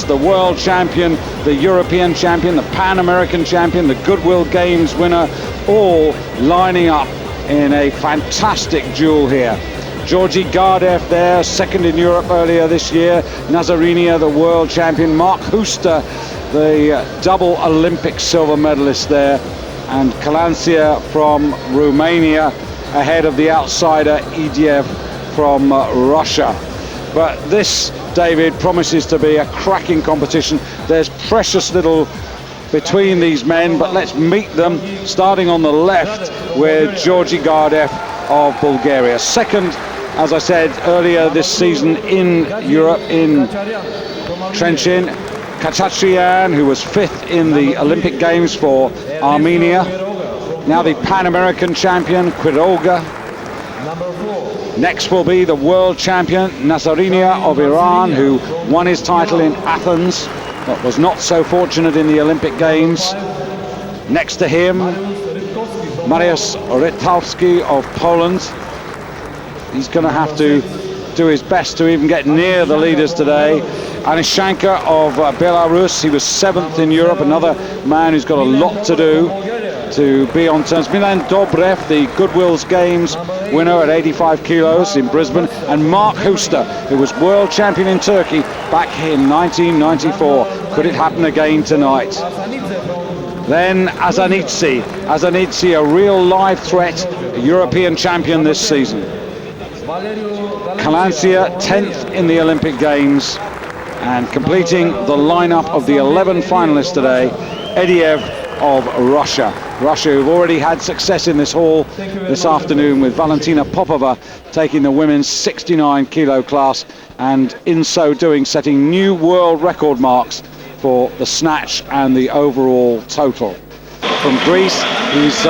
The world champion, the European champion, the Pan American champion, the Goodwill Games winner, all lining up in a fantastic duel here. Georgi Gardev there, second in Europe earlier this year. Nazarinia, the world champion. Marc Huster, the double Olympic silver medalist there. And Kalancia from Romania, ahead of the outsider Idiev from Russia. But this, David, promises to be a cracking competition. There's precious little between these men, but let's meet them, starting on the left with Georgi Gardev of Bulgaria. Second, as I said earlier this season in Europe, in Trenchin. Khachatryan, who was fifth in the Olympic Games for Armenia. Now the Pan American champion, Quiroga. Next will be the world champion, Nazarinia of Iran, who won his title in Athens, but was not so fortunate in the Olympic Games. Next to him, Mariusz Rytowski of Poland. He's going to have to do his best to even get near the leaders today. Anishanka of Belarus, he was seventh in Europe, another man who's got a lot to do to be on terms. Milan Dobrev, the Goodwill's Games winner at 85 kilos in Brisbane, and Marc Huster, who was world champion in Turkey back in 1994. Could it happen again tonight? Then Azanidze, a real live threat, a European champion this season. Kalancia, 10th in the Olympic Games, and completing the lineup of the 11 finalists today, Idiev of Russia, who've already had success in this hall this afternoon, with Valentina Popova taking the women's 69 kilo class, and in so doing setting new world record marks for the snatch and the overall total. From Greece, he's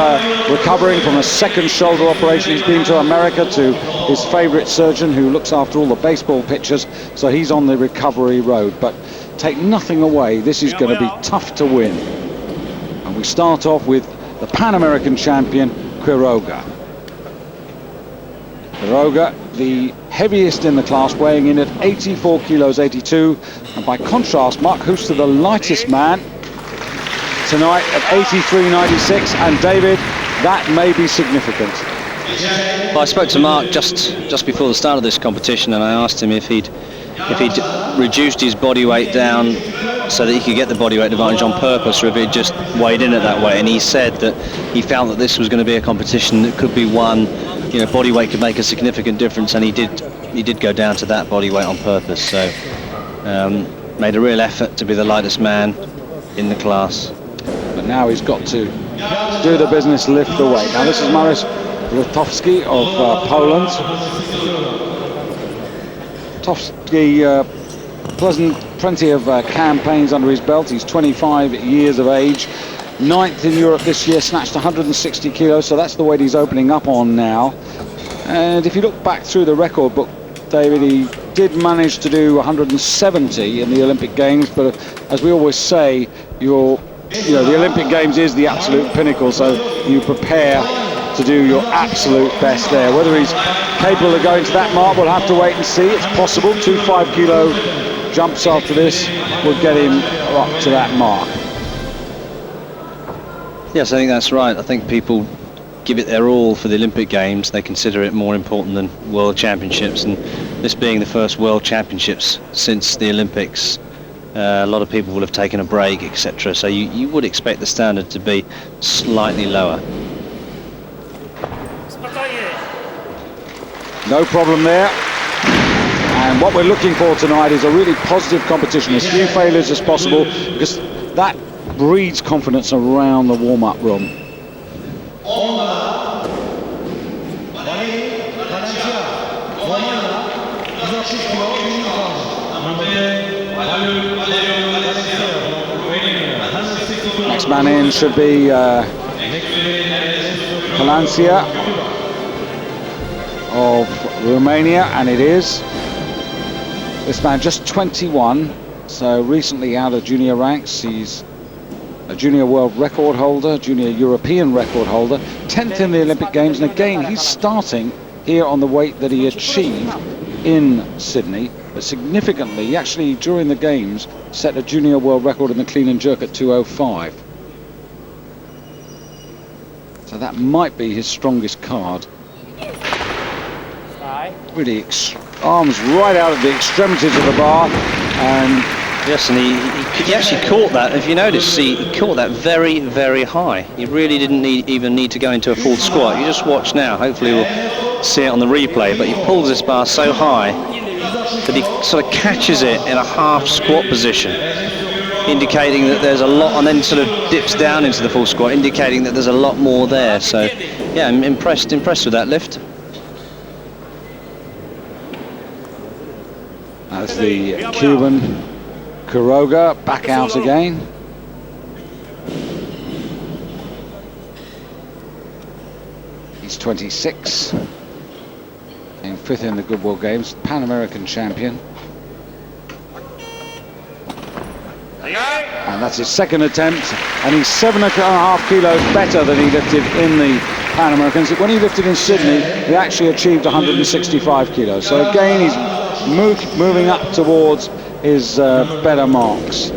recovering from a second shoulder operation. He's been to America to his favourite surgeon who looks after all the baseball pitchers, so he's on the recovery road. But take nothing away, this is going to be tough to win. And we start off with the Pan American champion, Quiroga. Quiroga, the heaviest in the class, weighing in at 84 kilos 82, and by contrast, Marc Huster, the lightest man, tonight at 83.96, and David, that may be significant. Well, I spoke to Marc just before the start of this competition, and I asked him if he'd reduced his body weight down so that he could get the body weight advantage on purpose, or if he'd just weighed in at that way. And he said that he felt that this was going to be a competition that could be won. You know, body weight could make a significant difference, and he did go down to that body weight on purpose. So made a real effort to be the lightest man in the class. But now he's got to do the business, lift the weight. Now this is Mariusz Rytowski of Poland. Rytowski, plenty of campaigns under his belt. He's 25 years of age. 9th in Europe this year, snatched 160 kilos, so that's the weight he's opening up on now. And if you look back through the record book, David, he did manage to do 170 in the Olympic Games, but as we always say, the Olympic Games is the absolute pinnacle, so you prepare to do your absolute best there. Whether he's capable of going to that mark, we'll have to wait and see. It's possible. 2 5-kilo jumps after this would get him up to that mark. Yes, I think that's right. I think people give it their all for the Olympic Games. They consider it more important than World Championships, and this being the first World Championships since the Olympics, a lot of people will have taken a break, etc. So you would expect the standard to be slightly lower. No problem there. And what we're looking for tonight is a really positive competition, as few failures as possible, because that breeds confidence around the warm-up room. Next man in should be Kalancia of Romania, and it is. This man just 21, so recently out of junior ranks. He's a junior world record holder, junior European record holder, 10th in the Olympic Games, and again he's starting here on the weight that he achieved in Sydney, but significantly, actually during the Games, set a junior world record in the clean and jerk at 2:05. So that might be his strongest card. Really arms right out of the extremities of the bar, and yes, and he actually caught that. If you notice, he caught that very, very high. He really didn't even need to go into a full squat. You just watch now. Hopefully we'll see it on the replay. But he pulls this bar so high that he sort of catches it in a half squat position, indicating that there's a lot, and then sort of dips down into the full squat, indicating that there's a lot more there. So yeah, I'm impressed with that lift. That's the Cuban Quiroga back out again. He's 26, and 5th in the Good World Games, Pan American champion. And that's his second attempt, and he's 7.5 kilos better than he lifted in the Pan Americans. When he lifted in Sydney, he actually achieved 165 kilos. So again, he's moving up towards his better marks.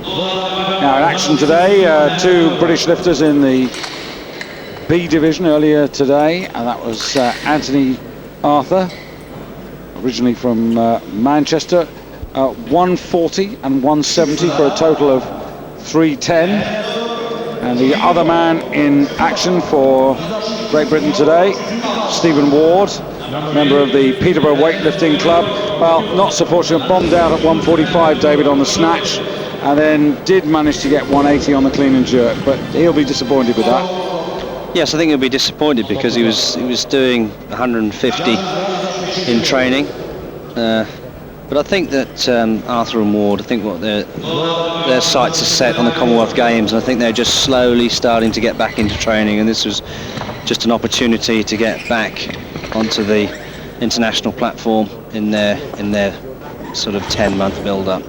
Now in action today, 2 British lifters in the B division earlier today, and that was Anthony Arthur, originally from Manchester, 140 and 170 for a total of 310. And the other man in action for Great Britain today, Stephen Ward, member of the Peterborough Weightlifting Club. Well, not so fortunate, bombed out at 145, David, on the snatch, and then did manage to get 180 on the clean and jerk, but he'll be disappointed with that. Yes, I think he'll be disappointed because he was doing 150 in training. But I think that Arthur and Ward, I think what their sights are set on the Commonwealth Games, and I think they're just slowly starting to get back into training, and this was just an opportunity to get back onto the international platform in their sort of 10-month build-up.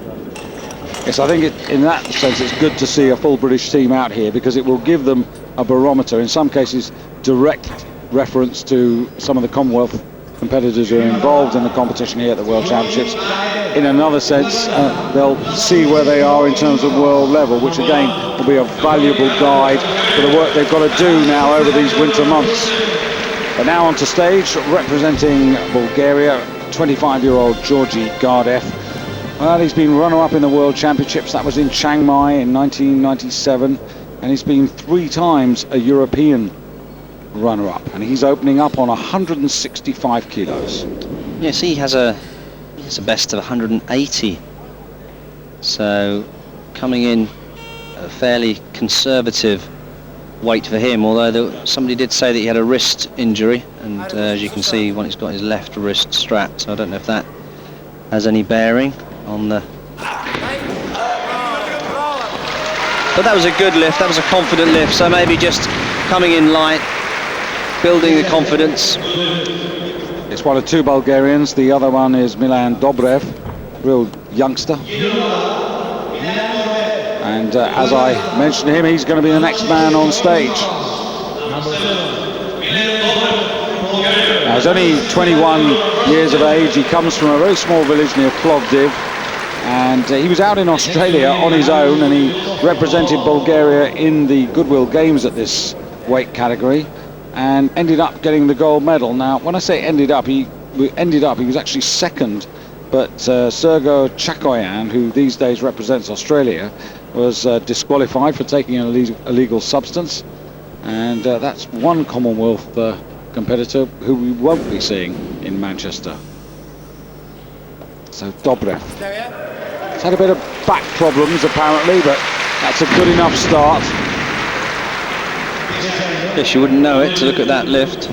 Yes, I think in that sense it's good to see a full British team out here, because it will give them a barometer, in some cases direct reference to some of the Commonwealth competitors who are involved in the competition here at the World Championships. In another sense, they'll see where they are in terms of world level, which again will be a valuable guide for the work they've got to do now over these winter months. But now onto stage, representing Bulgaria, 25-year-old Georgi Gardev. Well, he's been runner-up in the World Championships. That was in Chiang Mai in 1997, and he's been 3 times a European runner-up, and he's opening up on 165 kilos. Yes, he has a best of 180. So coming in a fairly conservative weight for him, although somebody did say that he had a wrist injury, and as you can see, he's got his left wrist strapped, so I don't know if that has any bearing on the... But that was a good lift, that was a confident lift, so maybe just coming in light, building the confidence. It's one of 2 Bulgarians, the other one is Milan Dobrev, real youngster. And as I mentioned him, he's going to be the next man on stage. Now, he's only 21 years of age. He comes from a very small village near Plovdiv, and he was out in Australia on his own, and he represented Bulgaria in the Goodwill Games at this weight category, and ended up getting the gold medal. Now, when I say ended up, he was actually second, but Sergo Chakoyan, who these days represents Australia, was disqualified for taking an illegal substance, and that's one Commonwealth competitor who we won't be seeing in Manchester. So Dobrev. He's had a bit of back problems apparently, but that's a good enough start. Yes, you wouldn't know it to look at that lift.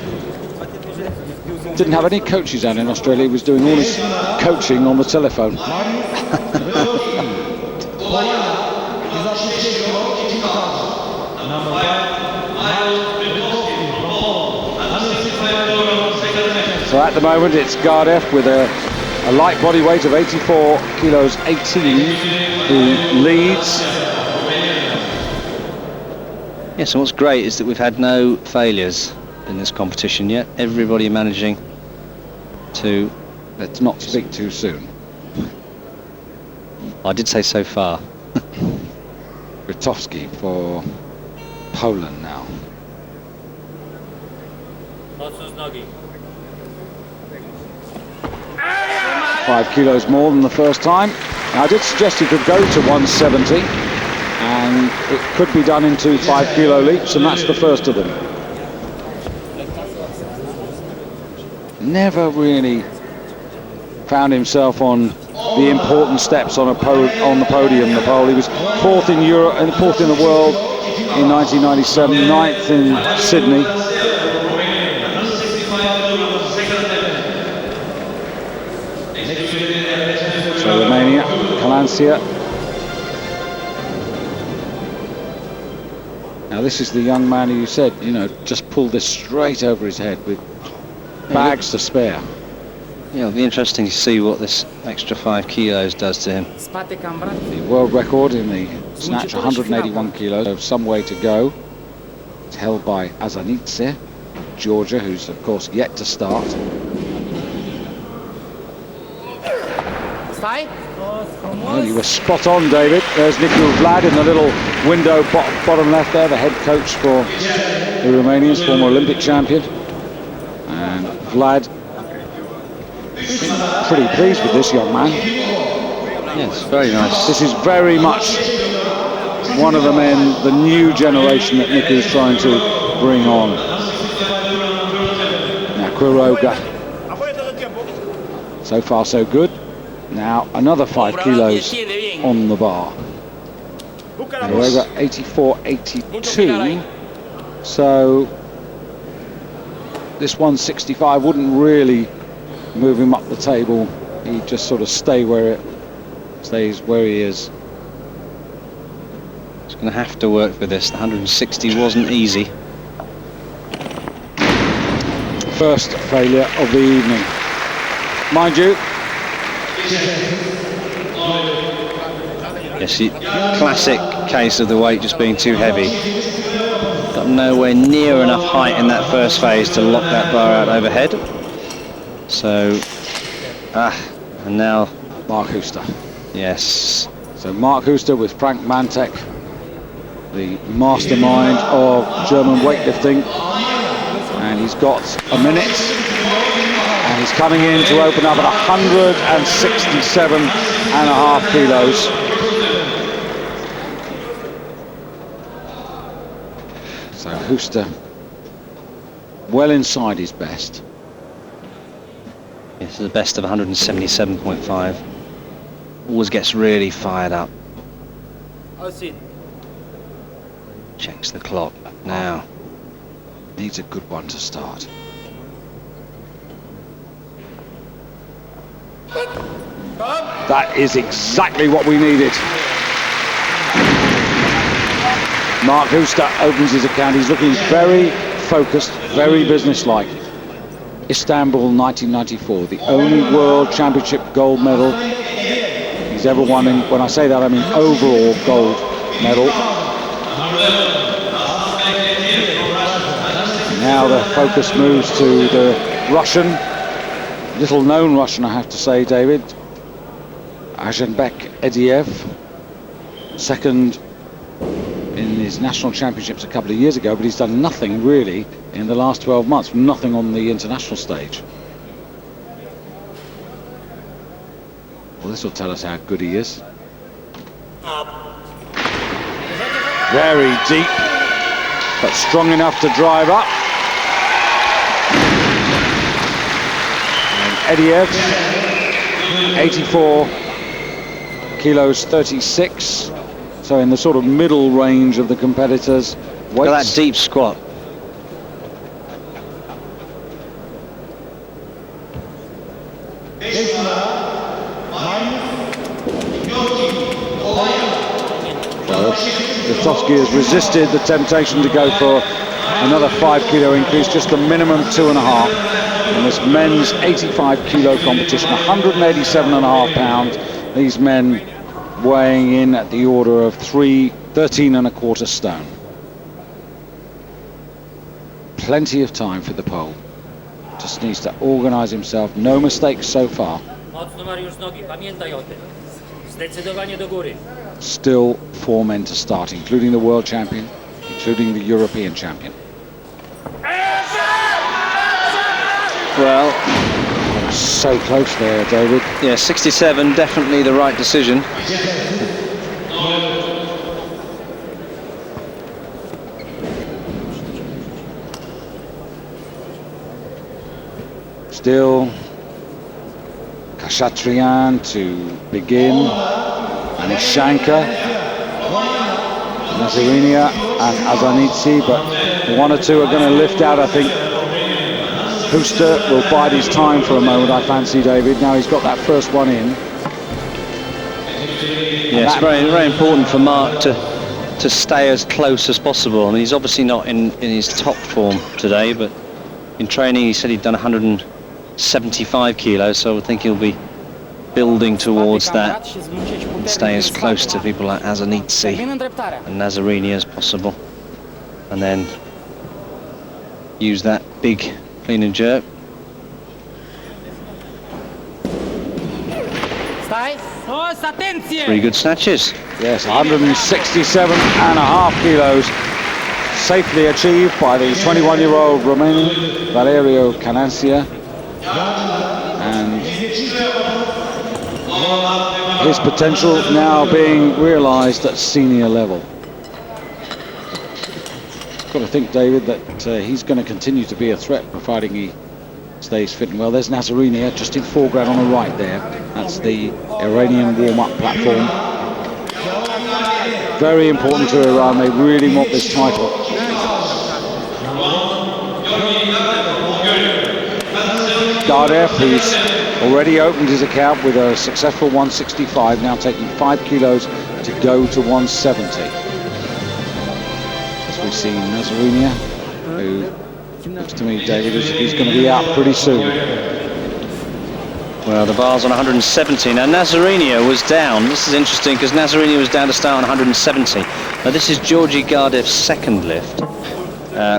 Didn't have any coaches out in Australia. He was doing all his coaching on the telephone. So at the moment it's Gardev with a light body weight of 84 kilos 18 who leads. Yes, and what's great is that we've had no failures in this competition yet. Everybody managing to... Let's not speak too soon. I did say so far. Witowski for Poland now. 5 kilos more than the first time. Now, I did suggest he could go to 170, and it could be done in 2 5-kilo leaps, and that's the first of them. Never really found himself on the important steps on the podium, the pole. He was 4th in Europe and 4th in the world in 1997, 9th in Sydney. So Romania, Calancia. Now this is the young man who you said, you know, just pulled this straight over his head with bags to spare. Yeah, it'll be interesting to see what this extra 5 kilos does to him. The world record in the snatch, 181 kilos, so some way to go. It's held by Azanidze, Georgia, who's of course yet to start. Well, you were spot on, David. There's Nicu Vlad in the little window bottom left there, the head coach for the Romanians, former Olympic champion. And Vlad, pretty pleased with this young man. Yes, very nice. This is very much one of the men, the new generation that Nicu is trying to bring on. Now Quiroga, so far so good. Now another 5 kilos on the bar. Quiroga 84.82. So this 165 wouldn't really move him up the table. He'd just sort of stays where he is. He's going to have to work for this. The 160 wasn't easy. First failure of the evening. Mind you, yes, classic case of the weight just being too heavy. Got nowhere near enough height in that first phase to lock that bar out overhead. So, and now Marc Huster. Yes. So Marc Huster with Frank Mantek, the mastermind of German weightlifting, and he's got a minute, and he's coming in to open up at 167.5 kilos. So Huster well inside his best. This is the best of 177.5. Always gets really fired up. Checks the clock now. Needs a good one to start. That is exactly what we needed. Marc Huster opens his account. He's looking very focused, very businesslike. Istanbul 1994, the only World Championship gold medal he's ever won. In, when I say that, I mean overall gold medal. Now the focus moves to the Russian, little known Russian, I have to say, David. Ajanbek Ediev, second in his national championships a couple of years ago, but he's done nothing really in the last 12 months, nothing on the international stage. Well, this will tell us how good he is. Very deep, but strong enough to drive up. And Ediev, 84 kilos 36. So in the sort of middle range of the competitors. Look at that deep squat. Well, Witowski has resisted the temptation to go for another 5 kilo increase, just the minimum 2.5. In this men's 85 kilo competition, 187.5 pounds. These men weighing in at the order of 13.25 stone. Plenty of time for the pole. Just needs to organize himself. No mistakes so far. Zdecydowanie do góry. Still 4 men to start, including the world champion, including the European champion. Well, so close there, David. yeah, 67, definitely the right decision. Still Kashatrian to begin, and Ishanka, Nazarinia and Azanitsi, but one or two are going to lift out, I think. Huster will bide his time for a moment, I fancy, David. Now he's got that first one in. Yeah, it's very, very important for Marc to stay as close as possible. I mean, he's obviously not in his top form today, but in training he said he'd done 175 kilos, so I think he'll be building towards that and stay as close to people like Azanitsi and Nazarini as possible, and then use that big clean and jerk. Pretty good snatches. Yes, 167.5 kilos safely achieved by the 21-year-old Romanian Valerio Canancia, and his potential now being realized at senior level. Got to think, David, that he's going to continue to be a threat, providing he stays fit and well. There's Nazarinia just in foreground on the right there. That's the Iranian warm-up platform. Very important to Iran. They really want this title. Gardev, who's already opened his account with a successful 165, now taking 5 kilos to go to 170. We see Nazarinia, who looks to me, David, he's going to be out pretty soon. Well, the bar's on 170. Now, Nazarinia was down. This is interesting because Nazarinia was down to start on 170. Now, this is Georgi Gardev's second lift,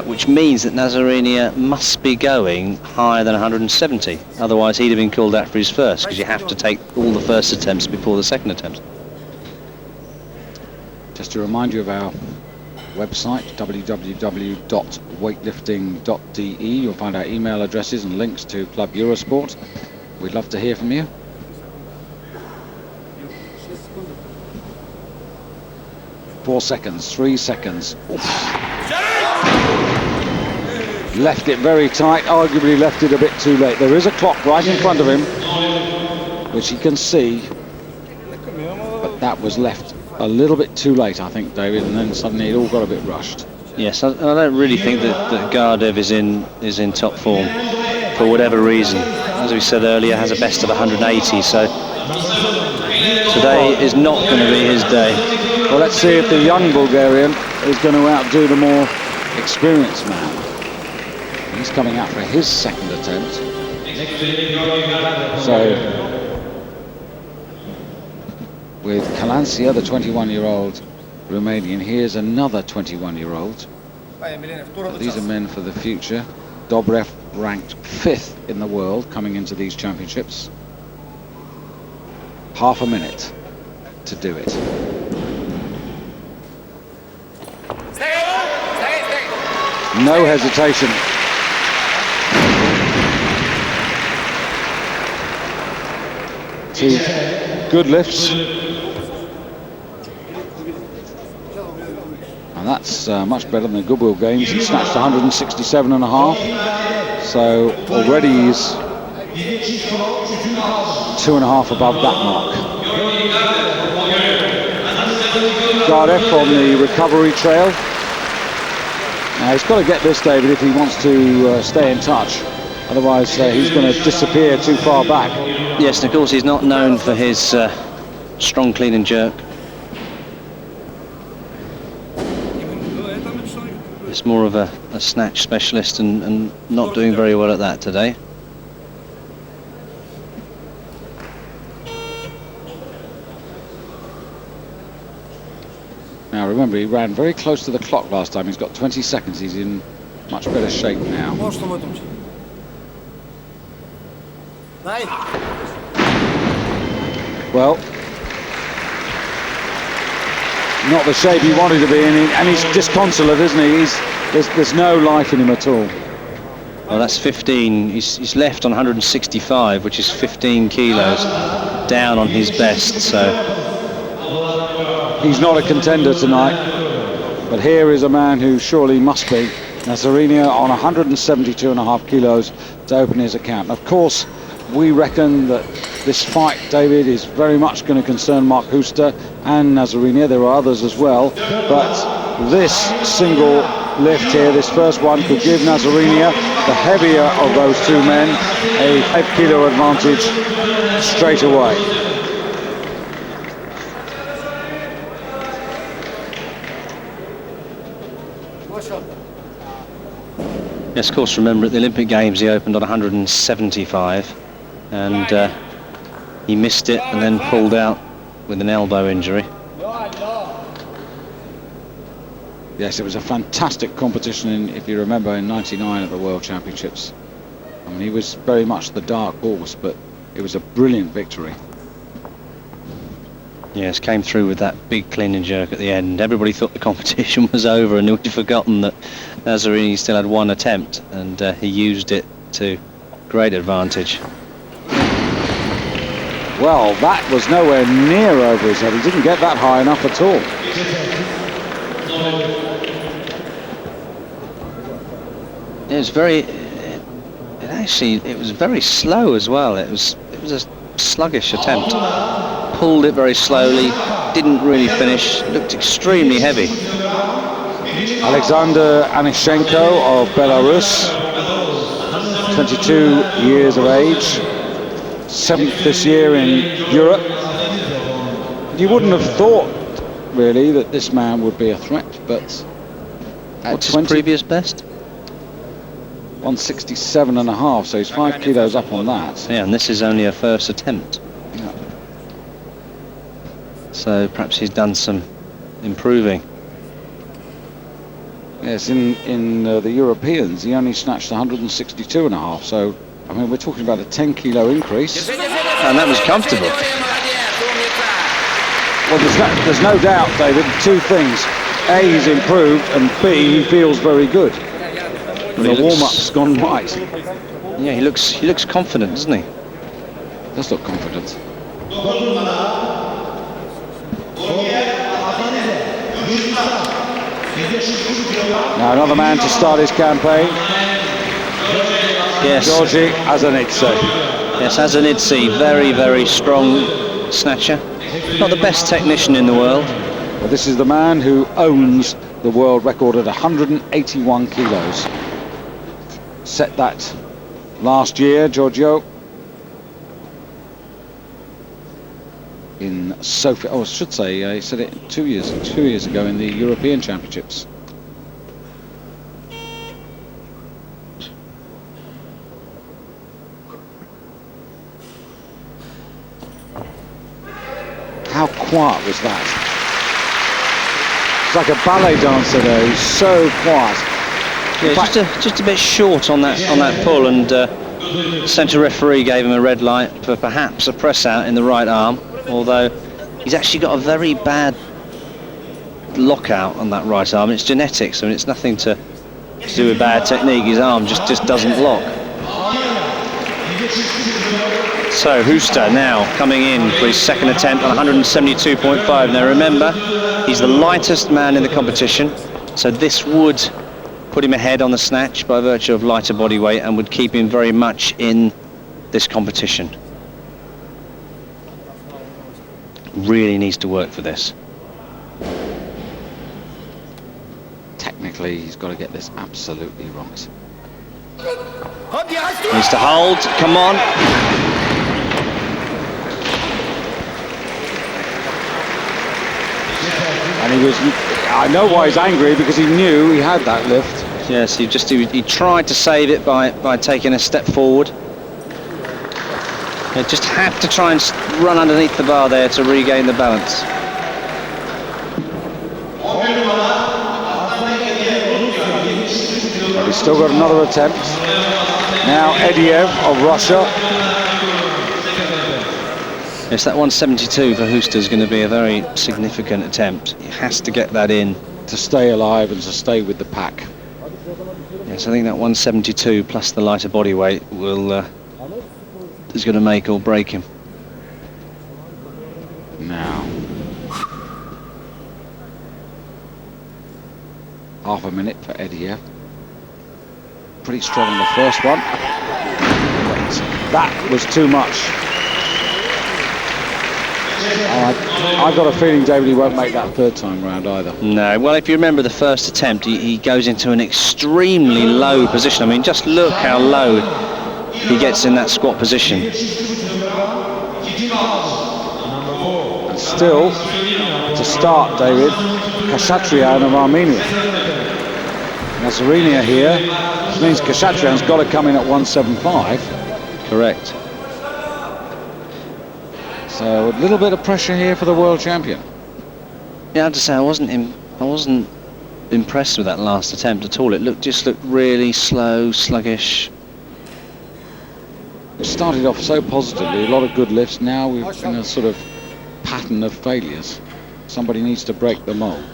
which means that Nazarinia must be going higher than 170. Otherwise, he'd have been called out for his first, because you have to take all the first attempts before the second attempt. Just to remind you of our website, www.weightlifting.de. You'll find our email addresses and links to Club Eurosport. We'd love to hear from you. Four seconds, 3 seconds. Left it very tight, arguably left it a bit too late. There is a clock right in front of him, which he can see, but that was left a little bit too late, I think, David, and then suddenly it all got a bit rushed. Yes, I don't really think that Gardev is in top form for whatever reason. As we said earlier, has a best of 180, so today is not going to be his day. Well, let's see if the young Bulgarian is going to outdo the more experienced man. He's coming out for his second attempt. So, with Canancia, the 21-year-old Romanian, here's another 21-year-old. These are men for the future. Dobrev ranked 5th in the world coming into these championships. Half a minute to do it. No hesitation. Two good lifts. And that's much better than the Goodwill Games. He snatched 167.5. So already he's 2.5 above that mark. Gardev on the recovery trail. Now he's got to get this, David, if he wants to stay in touch. Otherwise, he's going to disappear too far back. Yes, and of course he's not known for his strong clean and jerk. It's more of a snatch specialist and not doing very well at that today. Now remember, he ran very close to the clock last time. He's got 20 seconds. He's in much better shape now. Well, not the shape he wanted to be in, and he's disconsolate, isn't he? There's no life in him at all. Well, that's 15. He's left on 165, which is 15 kilos down on his best. So he's not a contender tonight. But here is a man who surely must be. Nazarinia on 172.5 kilos to open his account. Of course, we reckon that this fight, David, is very much going to concern Marc Huster and Nazarinia. There are others as well, but this single lift here, this first one, could give Nazarinia, the heavier of those two men, a 5 kilo advantage straight away. Yes, of course, remember at the Olympic Games he opened on 175 and he missed it and then pulled out with an elbow injury. Yes, it was a fantastic competition, if you remember, in '99 at the World Championships. I mean, he was very much the dark horse, but it was a brilliant victory. Yes, came through with that big clean and jerk at the end. Everybody thought the competition was over and we'd forgotten that Nazarini still had one attempt, and he used it to great advantage. Well, that was nowhere near over his head. He didn't get that high enough at all. It was very, it was very slow as well. It was a sluggish attempt. Pulled it very slowly, didn't really finish, looked extremely heavy. Alexander Anishenko of Belarus, 22 years of age, 7th this year in Europe. You wouldn't have thought, really, that this man would be a threat, but at what's his previous best? 167.5, so he's 5 kilos up on that. Yeah, and this is only a first attempt. Yeah. So perhaps he's done some improving. Yes, in the Europeans, he only snatched 162.5, so, I mean, we're talking about a 10 kilo increase. And that was comfortable. Well, there's no doubt, David, two things. A, he's improved, and B, he feels very good. The warm-up's gone right. Yeah, he looks confident, doesn't he? Does look confident. Now another man to start his campaign. Yes. Georgi Azanidze. Yes, Azanidze, very, very strong snatcher. Not the best technician in the world. Well, this is the man who owns the world record at 181 kilos. Set that last year, Giorgio, in Sofia. Oh, I should say, he said it 2 years ago in the European Championships. How quiet was that? It's like a ballet dancer there. He's so quiet. Yeah, just a bit short on that pull, and centre referee gave him a red light for perhaps a press out in the right arm, although he's actually got a very bad lockout on that right arm. It's genetics, I mean, it's nothing to do with bad technique. His arm just doesn't lock. So Huster now coming in for his second attempt on 172.5. Now remember, he's the lightest man in the competition, so this would put him ahead on the snatch by virtue of lighter body weight and would keep him very much in this competition. Really needs to work for this. Technically, he's got to get this absolutely right. Needs to hold, come on. And I know why he's angry, because he knew he had that lift. Yes, he tried to save it by taking a step forward. You just have to try and run underneath the bar there to regain the balance. But he's still got another attempt. Now Ediev of Russia. Yes, that 172 for Huster is going to be a very significant attempt. He has to get that in. To stay alive and to stay with the pack. Yes, I think that 172 plus the lighter body weight will is going to make or break him. Now, half a minute for Eddie. Pretty strong on the first one. Wait, that was too much. I've got a feeling, David, he won't make that third time round either. No, well, if you remember the first attempt, he goes into an extremely low position. I mean, just look how low he gets in that squat position. And still, to start, David, Khachaturian of Armenia. Nazarinia here, which means Khachaturian's got to come in at 175. Correct. So a little bit of pressure here for the world champion. Yeah, I have to say I wasn't impressed with that last attempt at all. It just looked really slow, sluggish. It started off so positively, a lot of good lifts. Now we're in a sort of pattern of failures. Somebody needs to break the mold.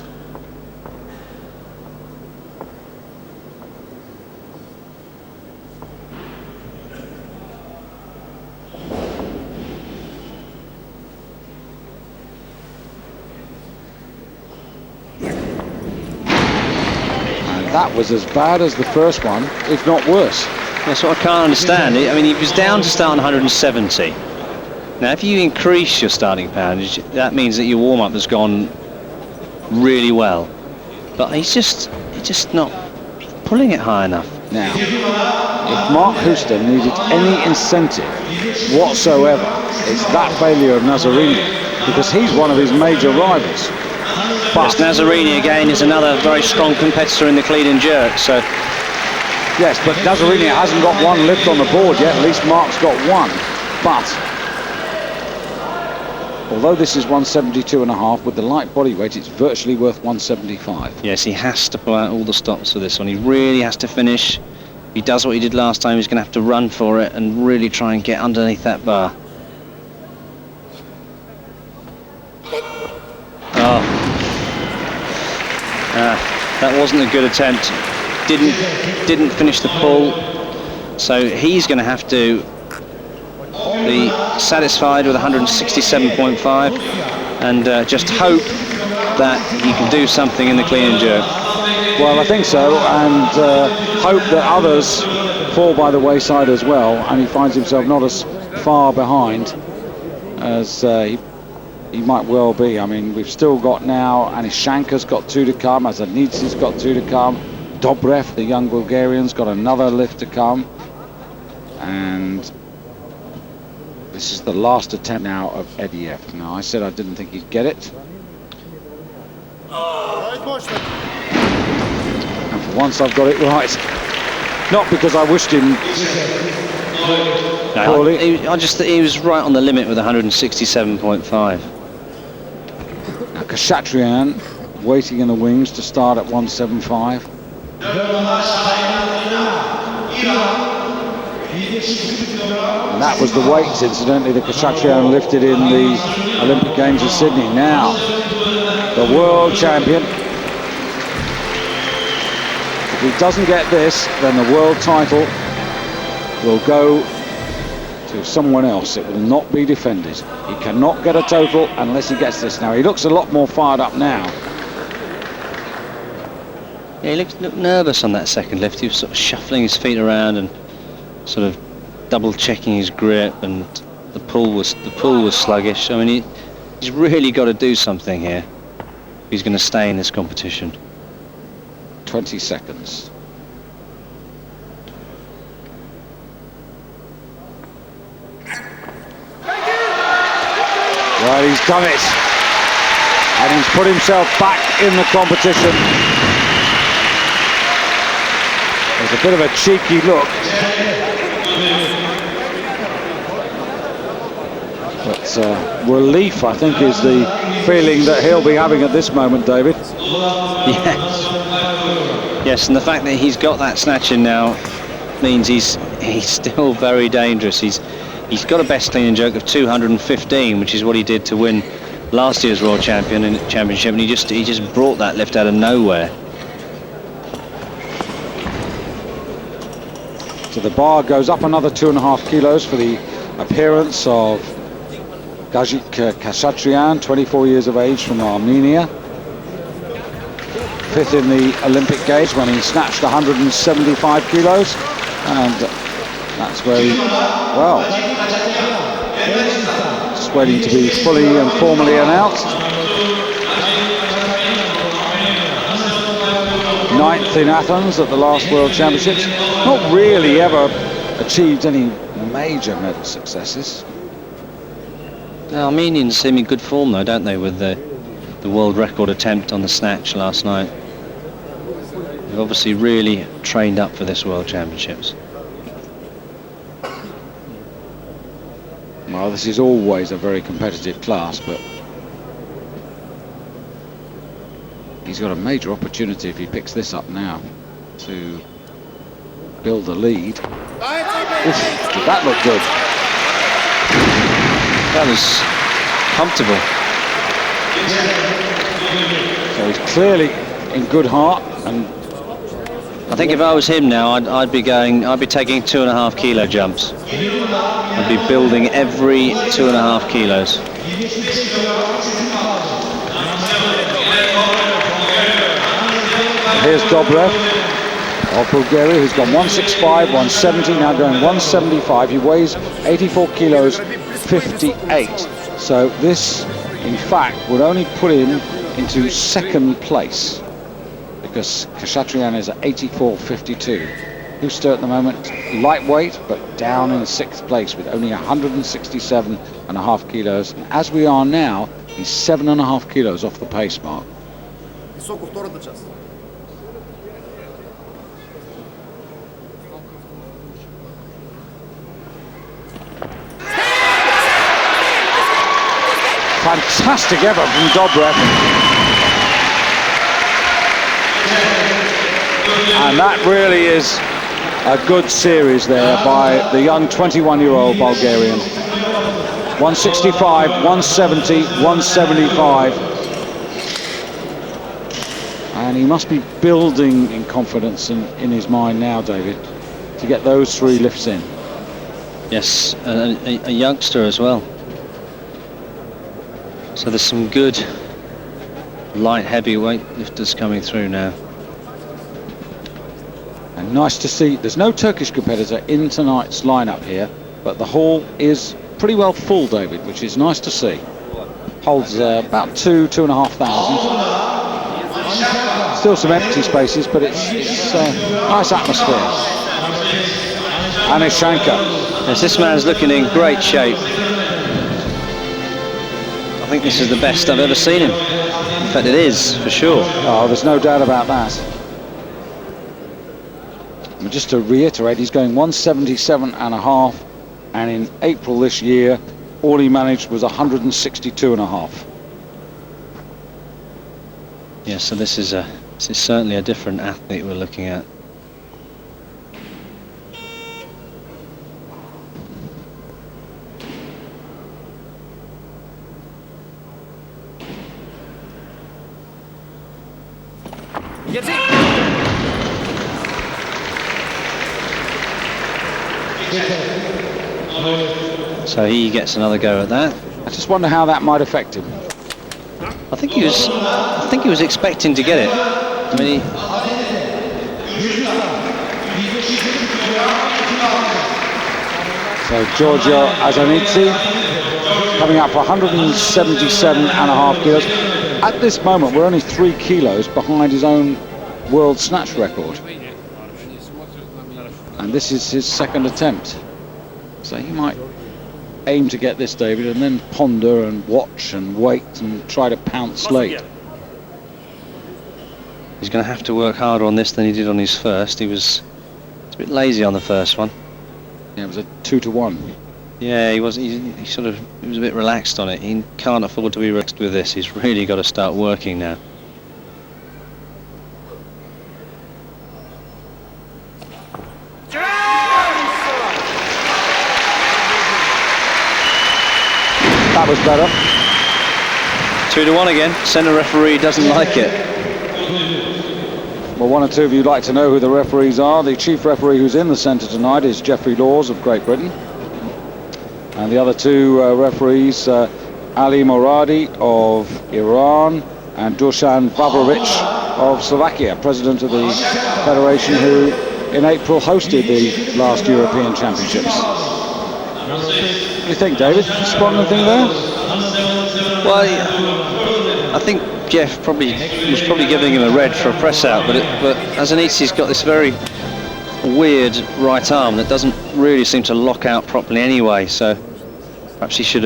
That was as bad as the first one, if not worse. That's what I can't understand. I mean, he was down to start on 170. Now, if you increase your starting poundage, that means that your warm-up has gone really well. But he's just not pulling it high enough. Now, if Marc Huster needed any incentive whatsoever, it's that failure of Nazarinia, because he's one of his major rivals. But yes, Nazarinia again is another very strong competitor in the clean and jerk. So yes, but Nazarinia hasn't got one lift on the board yet. At least Marc's got one. But although this is 172.5 with the light body weight, it's virtually worth 175. Yes, he has to pull out all the stops for this one. He really has to finish. If he does what he did last time, he's going to have to run for it and really try and get underneath that bar. Oh. That wasn't a good attempt. Didn't finish the pull, so he's going to have to be satisfied with 167.5 and just hope that he can do something in the clean and jerk. Well, I think so, and hope that others fall by the wayside as well, and he finds himself not as far behind as he might well be. I mean, we've still got now, Anishanka's got 2 to come, Azanidzi's got 2 to come, Dobrev, the young Bulgarian's got another lift to come, and this is the last attempt now of Eddiev. Now, I said I didn't think he'd get it. And for once I've got it right. Not because I wished him poorly. I just thought he was right on the limit with 167.5. Now Khachaturian waiting in the wings to start at 175. And that was the weights, incidentally, that Khachaturian lifted in the Olympic Games in Sydney. Now, the world champion. If he doesn't get this, then the world title will go to someone else. It will not be defended. He cannot get a total unless he gets this. Now, he looks a lot more fired up now. Yeah, he looked nervous on that second lift. He was sort of shuffling his feet around and sort of double checking his grip, and the pull was sluggish. I mean, he's really got to do something here if he's going to stay in this competition. 20 seconds. Well, he's done it, and he's put himself back in the competition. There's a bit of a cheeky look, but relief, I think, is the feeling that he'll be having at this moment, David. Yes, and the fact that he's got that snatch in now means he's still very dangerous. He's He's got a best clean and jerk of 215, which is what he did to win last year's World Championship, and he just brought that lift out of nowhere. So the bar goes up another 2.5 kilos for the appearance of Gajik Khachaturian, 24 years of age, from Armenia. 5th in the Olympic Games when he snatched 175 kilos, and that's where he, well, just waiting to be fully and formally announced. 9th in Athens at the last World Championships. Not really ever achieved any major medal successes. The Armenians seem in good form though, don't they, with the world record attempt on the snatch last night. They've obviously really trained up for this World Championships. Well, this is always a very competitive class, but he's got a major opportunity if he picks this up now to build a lead. Oof, did that look good? That was comfortable. So he's clearly in good heart, and I think if I was him now, I'd be taking 2.5 kilo jumps. I'd be building every 2.5 kilos. here's Dobrev of Bulgaria, who's gone 165, 170, now going 175. He weighs 84 kilos, 58. So this, in fact, would only put him into 2nd place, because Khachaturian is at 84.52. Huster at the moment lightweight, but down in 6th place with only 167.5 kilos. And as we are now, he's 7.5 kilos off the pace mark. Fantastic effort from Dobrev. And that really is a good series there by the young 21-year-old Bulgarian. 165, 170, 175. And he must be building in confidence in his mind now, David, to get those 3 lifts in. Yes, a youngster as well. So there's some good light heavyweight lifters coming through now. And nice to see, there's no Turkish competitor in tonight's lineup here, but the hall is pretty well full, David, which is nice to see. Holds about 2,500. Still some empty spaces, but it's nice atmosphere. Anishanka. Yes, this man's looking in great shape. I think this is the best I've ever seen him. In fact, it is, for sure. Oh, there's no doubt about that. And just to reiterate, he's going 177.5, and in April this year, all he managed was 162.5. Yeah, so this is certainly a different athlete we're looking at. So he gets another go at that. I just wonder how that might affect him. I think he was expecting to get it. I mean, So Giorgio Azanidze coming up for 177.5 kilos. At this moment, we're only 3 kilos behind his own world snatch record. And this is his 2nd attempt. So he might aim to get this, David, and then ponder and watch and wait and try to pounce late. He's going to have to work harder on this than he did on his first. He was a bit lazy on the first one. Yeah, it was a 2-to-1. Yeah, he was a bit relaxed on it. He can't afford to be relaxed with this. He's really got to start working now. that was better. 2-1 again. Centre referee doesn't like it. Well, one or two of you like to know who the referees are. The chief referee who's in the centre tonight is Geoffrey Laws of Great Britain. And the other two referees, Ali Moradi of Iran and Dusan Vavrovic of Slovakia, president of the federation, who in April hosted the last European Championships. What do you think, David? Spot anything there? Well, I think Jeff was probably giving him a red for a press out, but Azanitsi's got this very weird right arm that doesn't really seem to lock out properly anyway. So perhaps he should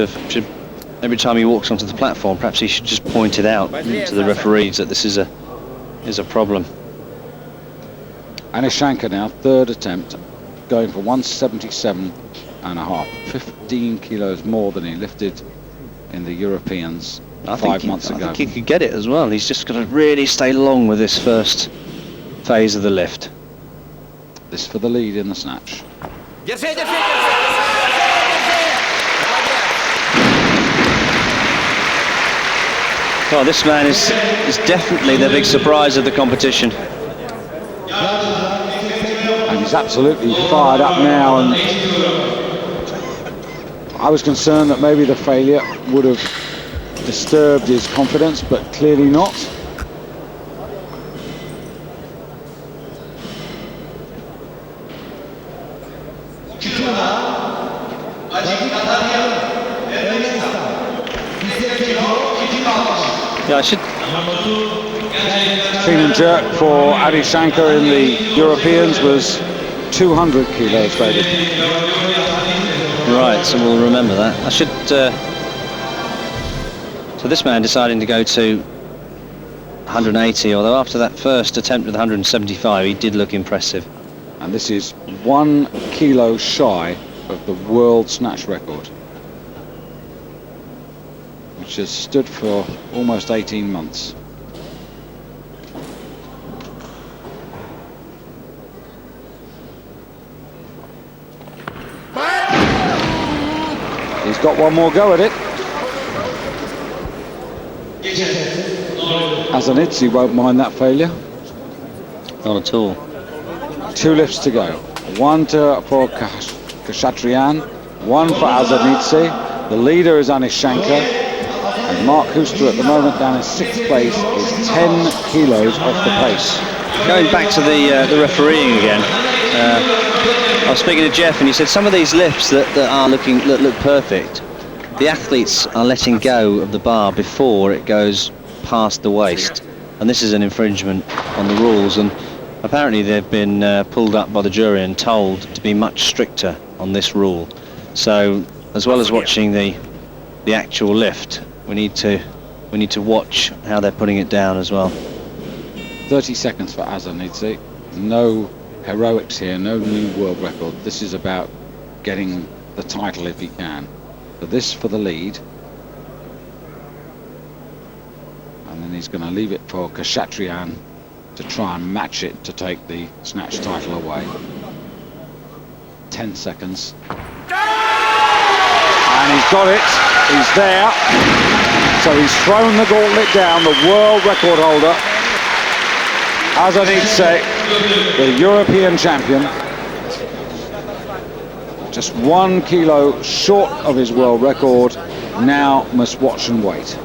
every time he walks onto the platform, perhaps he should just point it out to the referees that this is a problem. Anishanka now, third attempt, going for 177.5, 15 kilos more than he lifted in the Europeans 5 months ago. I think he could get it as well. He's just got to really stay long with this first phase of the lift. This for the lead in the snatch. Well, this man is definitely the big surprise of the competition. And he's absolutely fired up now, and I was concerned that maybe the failure would have disturbed his confidence, but clearly not. Yeah, I should. Clean and jerk for Anishanka in the Europeans was 200 kilos, David. Right, so we'll remember that. I should. So this man deciding to go to 180, although after that first attempt with 175, he did look impressive. And this is 1 kilo shy of the world snatch record, which has stood for almost 18 months. He's got one more go at it. Azanitsi won't mind that failure. Not at all. 2 lifts to go. One for Khachaturian, one for Azanitsi. The leader is Anishanka. And Marc Huster at the moment down in 6th place is 10 kilos off the pace. Going back to the refereeing again, I was speaking to Jeff and he said some of these lifts that look perfect, the athletes are letting go of the bar before it goes past the waist, and this is an infringement on the rules, and apparently they've been pulled up by the jury and told to be much stricter on this rule. So as well as watching the actual lift, we need to watch how they're putting it down as well. 30 seconds for Azanitsi. No heroics here, no new world record. This is about getting the title if he can. So this for the lead. And then he's going to leave it for Khachaturian to try and match it to take the snatch title away. 10 seconds. And he's got it. He's there. So he's thrown the gauntlet down, the world record holder. Azanitsi, the European champion, just 1 kilo short of his world record, now must watch and wait.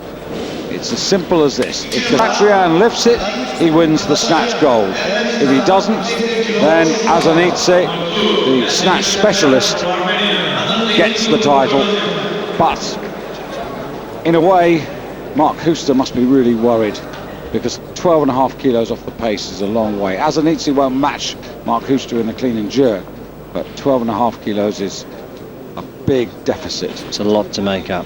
It's as simple as this. If Khachaturian lifts it, he wins the snatch gold. If he doesn't, then Azanitsi, the snatch specialist, gets the title. But in a way, Marc Huster must be really worried, because 12.5 kilos off the pace is a long way. Azanitsi won't match Marc Huster in the clean and jerk, but 12.5 kilos is a big deficit. It's a lot to make up.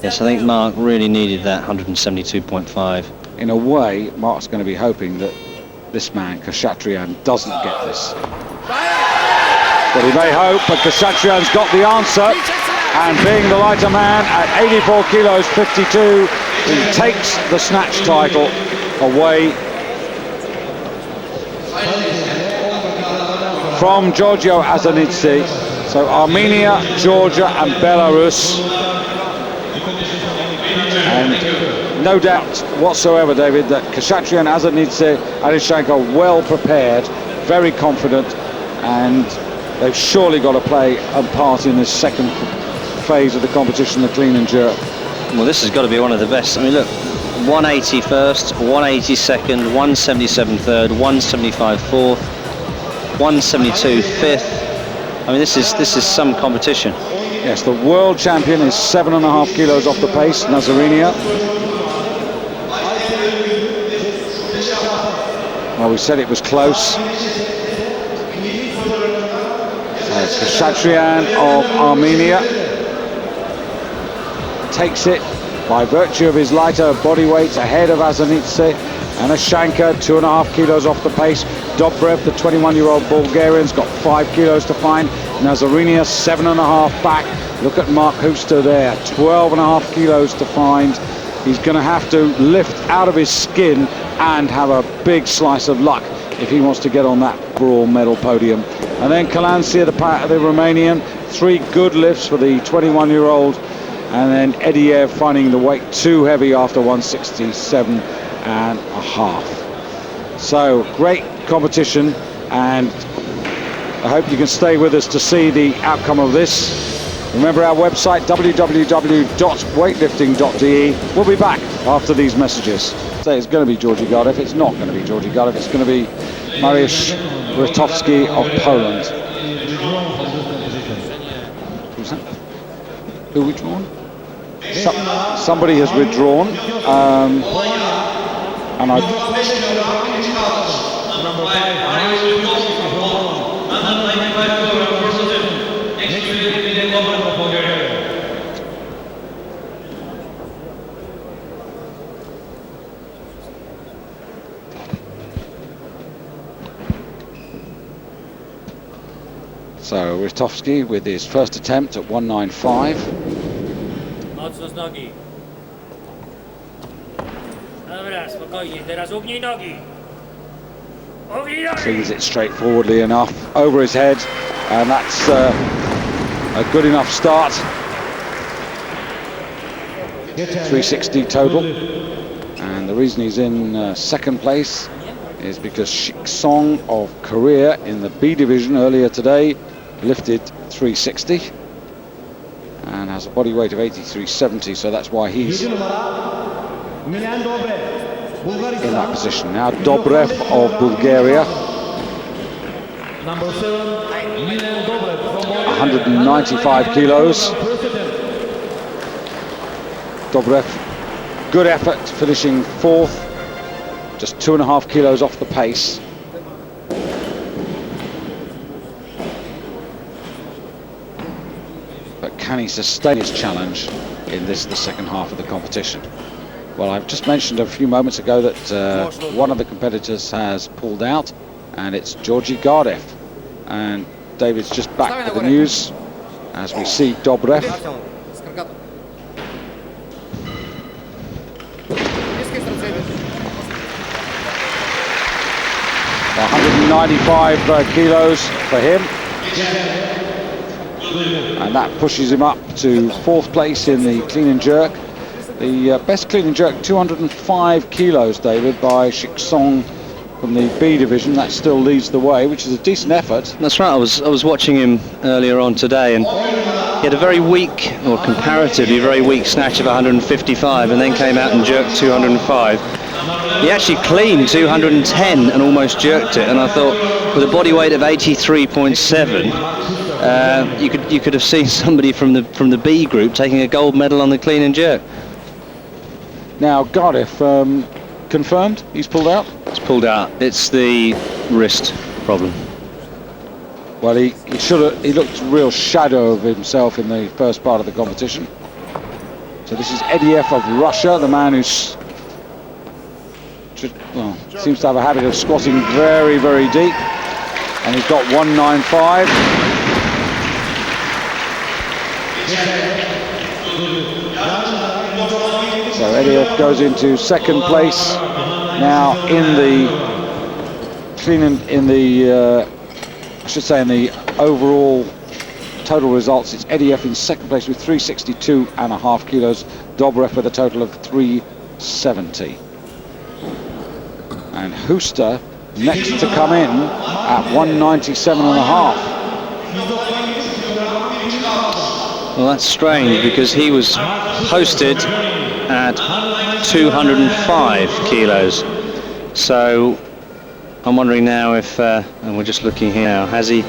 Yes, I think Marc really needed that 172.5. In a way, Marc's going to be hoping that this man, Khachaturian, doesn't get this. But he may hope, but Khachaturian's got the answer. And being the lighter man at 84 kilos 52, he takes the snatch title away from Giorgio Azanitsi. So Armenia, Georgia and Belarus. And no doubt whatsoever, David, that Khachaturian, Azanidze, Arishenko are well prepared, very confident, and they've surely got to play a part in this second phase of the competition, the clean and jerk. Well, this has got to be one of the best. I mean, look, 180 first, 180 second, 177 third, 175 fourth, 172 fifth. I mean, this is some competition. Yes, the world champion is 7.5 kilos off the pace, Nazarinia. Well, we said it was close. Khachaturian of Armenia takes it by virtue of his lighter body weight ahead of Azanidze, and Arishenko 2.5 kilos off the pace. Dobrev, the 21-year-old Bulgarian's got 5 kilos to find. Nazarinia 7.5 back. Look at Marc Huster there, 12.5 kilos to find. He's going to have to lift out of his skin and have a big slice of luck if he wants to get on that brawl medal podium. And then Kalansia, the Romanian, 3 good lifts for the 21-year-old. And then Ediev finding the weight too heavy after 167.5. So great competition, and I hope you can stay with us to see the outcome of this. Remember our website, www.weightlifting.de. We'll be back after these messages. So it's going to be Georgi Gardev. It's not going to be Georgi Gardev. It's going to be Mariusz Rotowski of Poland. Who's that? Who withdrawn? Somebody has withdrawn. And so Rotowski with his first attempt at 195. Mocno z nogi. Dobra, spokojnie, teraz ugnij nogi. Ugnij nogi! Swings it straightforwardly enough over his head, and that's a good enough start. 360 total, and the reason he's in second place is because Shiksong of Korea in the B division earlier today lifted 360 and has a body weight of 83.70, so that's why he's in that position. Now Dobrev of Bulgaria, 195 kilos. Dobrev, good effort, finishing fourth, just 2.5 kilos off the pace. But can he sustain his challenge in the second half of the competition? Well, I've just mentioned a few moments ago that one of the competitors has pulled out, and it's Georgi Gardev. And David's just back with the news as we see Dobrev. 195 kilos for him, and that pushes him up to fourth place in the clean and jerk. The best clean and jerk, 205 kilos, David, by Shiksong from the B division. That still leads the way, which is a decent effort. That's right. I was watching him earlier on today, and he had a very weak, or comparatively very weak, snatch of 155, and then came out and jerked 205. He actually cleaned 210 and almost jerked it, and I thought with a body weight of 83.7, you could have seen somebody from the B group taking a gold medal on the clean and jerk. Now Gardev, confirmed he's pulled out? It's pulled out. It's the wrist problem. Well, he looked a real shadow of himself in the first part of the competition. So this is Ediev of Russia, the man who's seems to have a habit of squatting very, very deep, and he's got 195. So Ediev goes into second place now in the clean and in the overall total results, it's Ediev in second place with 362.5 kilos, Dobrev with a total of 370. And Huster next to come in at 197.5. Well, that's strange because he was posted at 205 kilos. So I'm wondering now if, and we're just looking here now, has he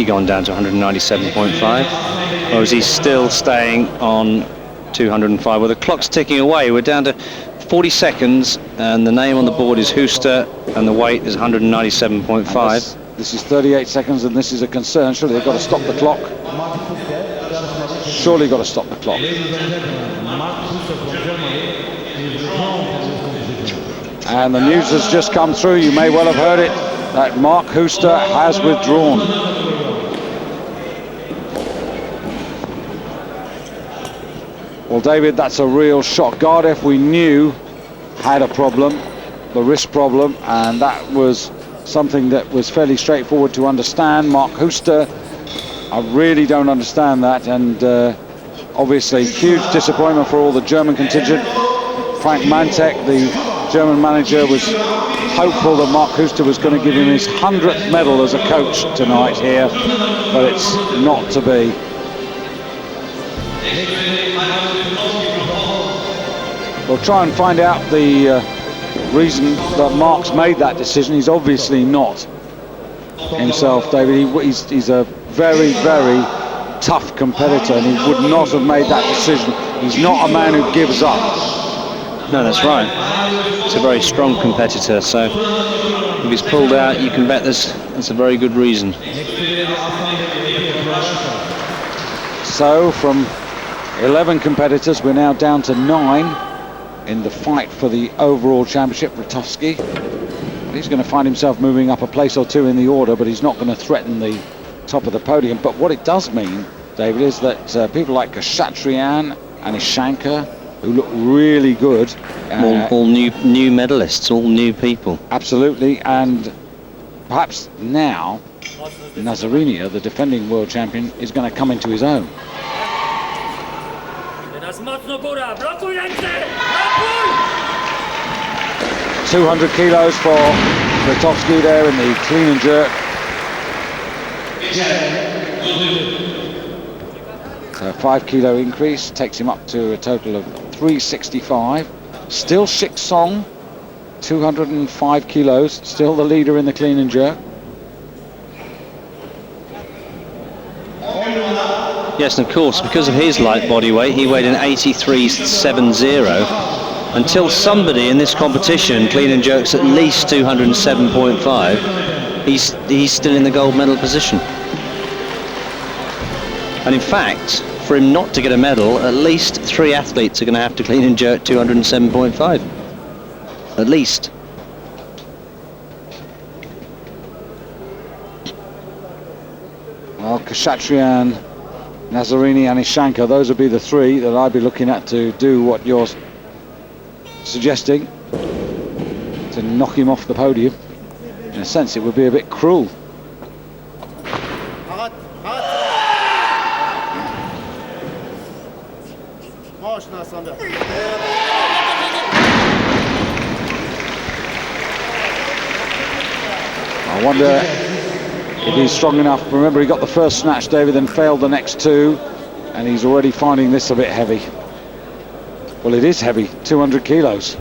gone down to 197.5, or is he still staying on 205? Well, the clock's ticking away. We're down to 40 seconds, and the name on the board is Huster, and the weight is 197.5. This is 38 seconds, and this is a concern. Surely they've got to stop the clock. Surely got to stop the clock. And the news has just come through, you may well have heard it, that Marc Huster has withdrawn. Well, David, that's a real shock. Gardev, we knew, had a problem, the wrist problem, and that was something that was fairly straightforward to understand. Marc Huster, I really don't understand that, and obviously huge disappointment for all the German contingent. Frank Mantek, the German manager, was hopeful that Marc Huster was going to give him his 100th medal as a coach tonight here, but it's not to be. We'll try and find out the reason that Marc's made that decision. He's obviously not himself, David. He's a very, very tough competitor, and he would not have made that decision. He's not a man who gives up. No, that's right. He's a very strong competitor, so if he's pulled out, you can bet that's a very good reason. So from 11 competitors, we're now down to 9 in the fight for the overall championship. Ratovsky, he's going to find himself moving up a place or two in the order, but he's not going to threaten the top of the podium. But what it does mean, David, is that people like Kashatrian and Ishanka, who look really good, all new medalists, all new people. Absolutely, and perhaps now Nazarinia, the defending world champion, is going to come into his own. 200 kilos for Ratovsky there in the clean and jerk. So a 5 kilo increase takes him up to a total of 365. Still Shik Song, 205 kilos, still the leader in the clean and jerk. Yes, and of course, because of his light body weight, he weighed an 83.70. Until somebody in this competition clean and jerks at least 207.5, he's still in the gold medal position. And in fact, for him not to get a medal, at least 3 athletes are going to have to clean and jerk 207.5. At least. Well, Kashatrian, Nazarini and Ishanka, those would be the 3 that I'd be looking at to do what you're suggesting, to knock him off the podium. In a sense, it would be a bit cruel. I wonder if he's strong enough. Remember, he got the first snatch, David, then failed the next 2, and he's already finding this a bit heavy. Well, it is heavy, 200 kilos.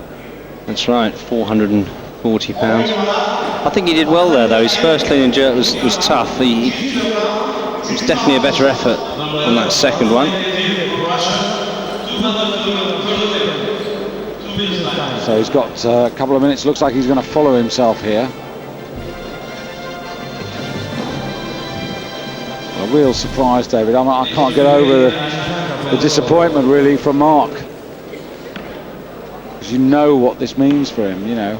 That's right, 440 pounds. I think he did well there, though. His first clean and jerk was tough. It was definitely a better effort on that second one. So he's got a couple of minutes. Looks like he's going to follow himself here. A real surprise, David. I can't get over the disappointment, really, from Marc. Because you know what this means for him, you know.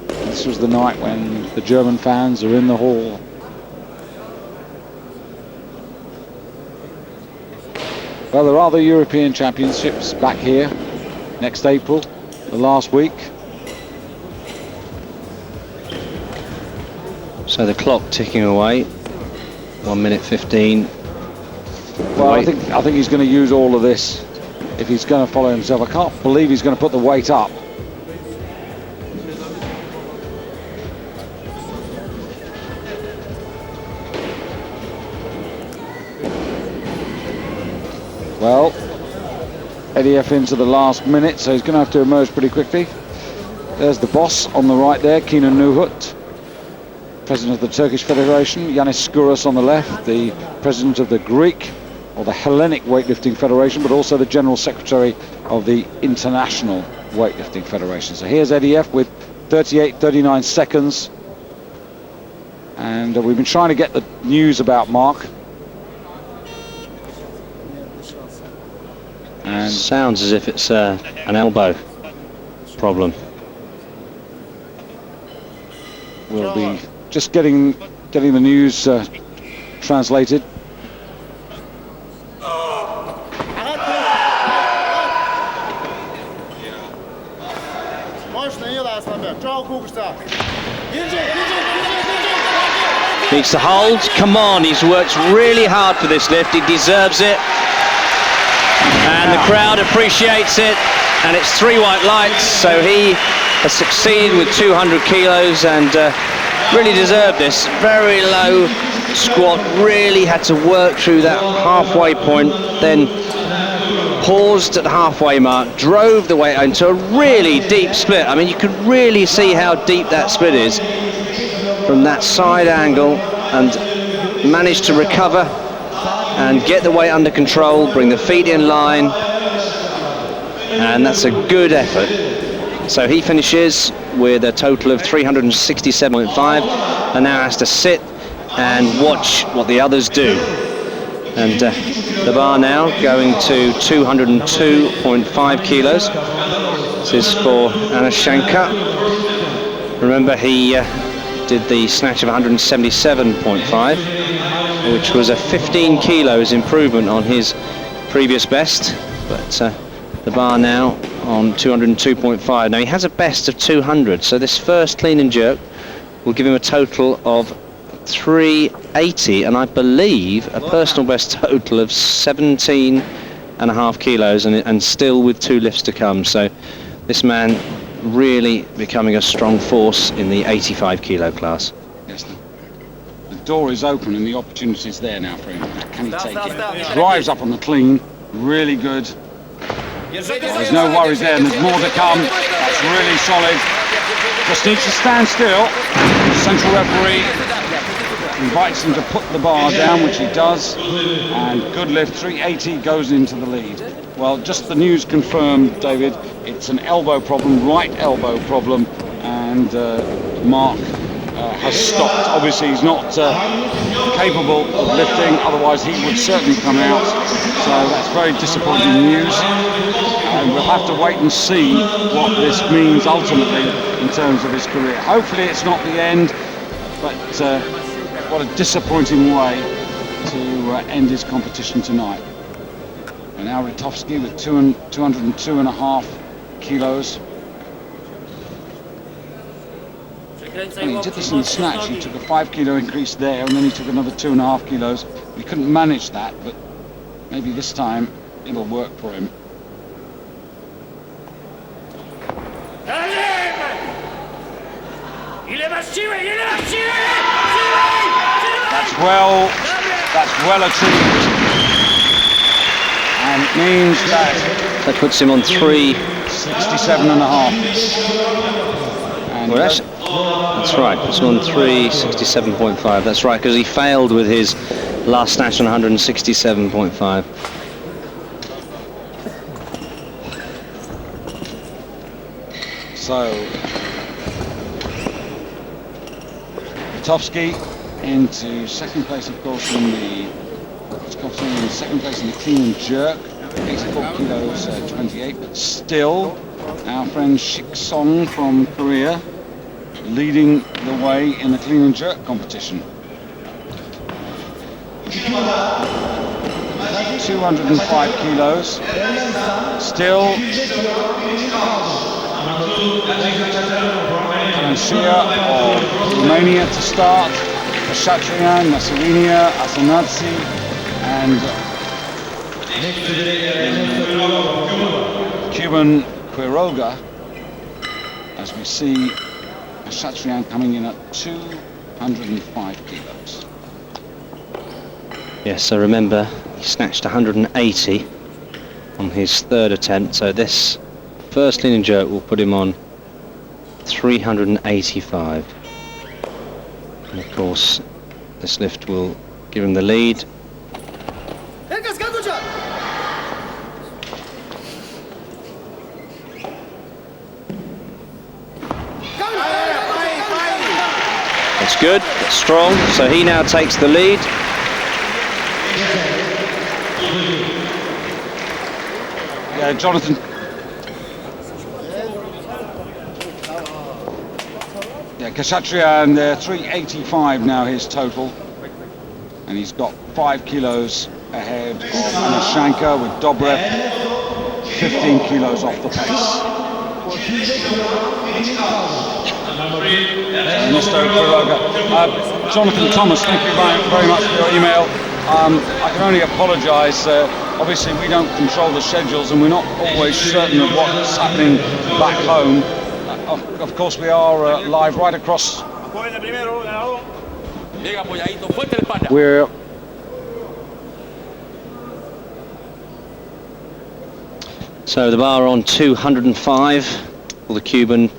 This was the night when the German fans are in the hall. Well, there are the European Championships back here next April, the last week. So the clock ticking away, 1 minute 15. Well, I think he's going to use all of this if he's going to follow himself. I can't believe he's going to put the weight up. Well, Ediev into the last minute, so he's going to have to emerge pretty quickly. There's the boss on the right there, Kenan Nuhut, president of the Turkish Federation. Yanis Skouras on the left, the president of the Greek, or the Hellenic Weightlifting Federation, but also the General Secretary of the International Weightlifting Federation. So here's Ediev with 38-39 seconds. And we've been trying to get the news about Marc. And sounds as if it's an elbow problem. We'll be just getting the news translated. Needs to hold. Come on, he's worked really hard for this lift. He deserves it. And the crowd appreciates it. And it's 3 white lights, so he has succeeded with 200 kilos and really deserved this. Very low squat, really had to work through that halfway point, then paused at the halfway mark, drove the weight into a really deep split. I mean, you could really see how deep that split is from that side angle, and managed to recover and get the weight under control, bring the feet in line, and that's a good effort. So he finishes with a total of 367.5 and now has to sit and watch what the others do. And the bar now going to 202.5 kilos. This is for Anashanka. Remember, he did the snatch of 177.5, which was a 15 kilos improvement on his previous best. But the bar now on 202.5. Now he has a best of 200, so this first clean and jerk will give him a total of 380, and I believe a personal best total of 17.5 kilos, and still with 2 lifts to come. So this man really becoming a strong force in the 85 kilo class. Yes, the door is open and the opportunity is there now for him. Can he take it? Drives up on the clean, really good. There's no worries there, and there's more to come. That's really solid. Just needs to stand still. The central referee invites him to put the bar down, which he does, and good lift. 380 goes into the lead. Well, just the news confirmed, David, it's an elbow problem, right elbow problem, and Marc has stopped. Obviously he's not capable of lifting, otherwise he would certainly come out. So that's very disappointing news, and we'll have to wait and see what this means ultimately in terms of his career. Hopefully it's not the end, but what a disappointing way to end his competition tonight. And now Ritovsky with 202.5 kilos. Well, he did this in the snatch. He took a 5 kilo increase there, and then he took another 2.5 kilos. He couldn't manage that, but maybe this time it'll work for him. That's well achieved. And it means that puts him on 367.5. Well, that's right, puts him on 367.5. That's right, because he failed with his last snatch on 167.5. So Ritovsky into second place, of course, in the second place in the clean and jerk, 84 kilos, 28. But still, our friend Shik Song from Korea leading the way in the clean and jerk competition. 205 kilos. Still, Valencia of Romania to start. Khachaturian, Nasirinia, Asanadze, and Cuban Quiroga, as we see Chatrian coming in at 205 kilos. Yes, so remember, he snatched 180 on his third attempt, so this first clean and jerk will put him on 385. And of course, this lift will give him the lead. That's good, that's strong, so he now takes the lead. Yeah, Jonathan. Yeah, Kasatrian, 385 now his total. And he's got 5 kilos ahead of Anashanka, with Dobrev 15 kilos off the pace. Jonathan Thomas, thank you very much for your email. I can only apologise. Obviously, we don't control the schedules, and we're not always certain of what's happening back home. Of course, we are live right across. We're So the bar on 205. Well, the Cuban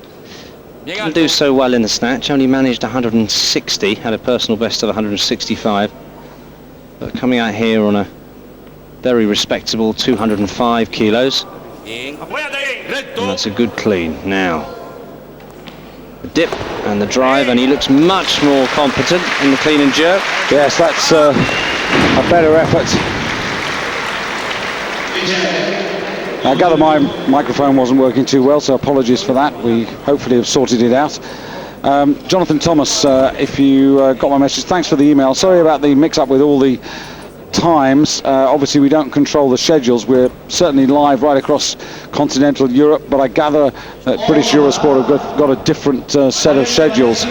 didn't do so well in the snatch, only managed 160, had a personal best of 165. But coming out here on a very respectable 205 kilos. And that's a good clean. Now, the dip and the drive, and he looks much more competent in the clean and jerk. Yes, that's a better effort. I gather my microphone wasn't working too well, so apologies for that. We hopefully have sorted it out. Jonathan Thomas, if you got my message, thanks for the email. Sorry about the mix-up with all the times. Obviously, we don't control the schedules. We're certainly live right across continental Europe, but I gather that British Eurosport have got a different set of schedules.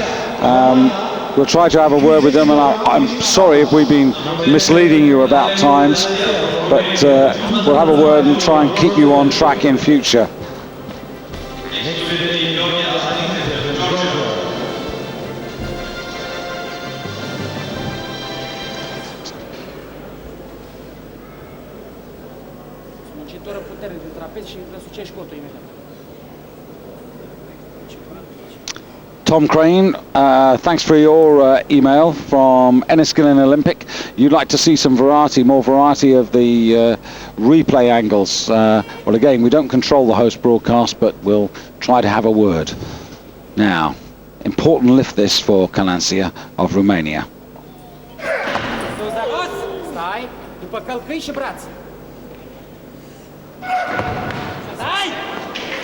We'll try to have a word with them, and I'm sorry if we've been misleading you about times, but we'll have a word and try and keep you on track in future. Tom Crane, thanks for your email from Enniskillen Olympic. You'd like to see some variety, more variety of the replay angles. Well, again, we don't control the host broadcast, but we'll try to have a word. Now, important lift this for Calancia of Romania.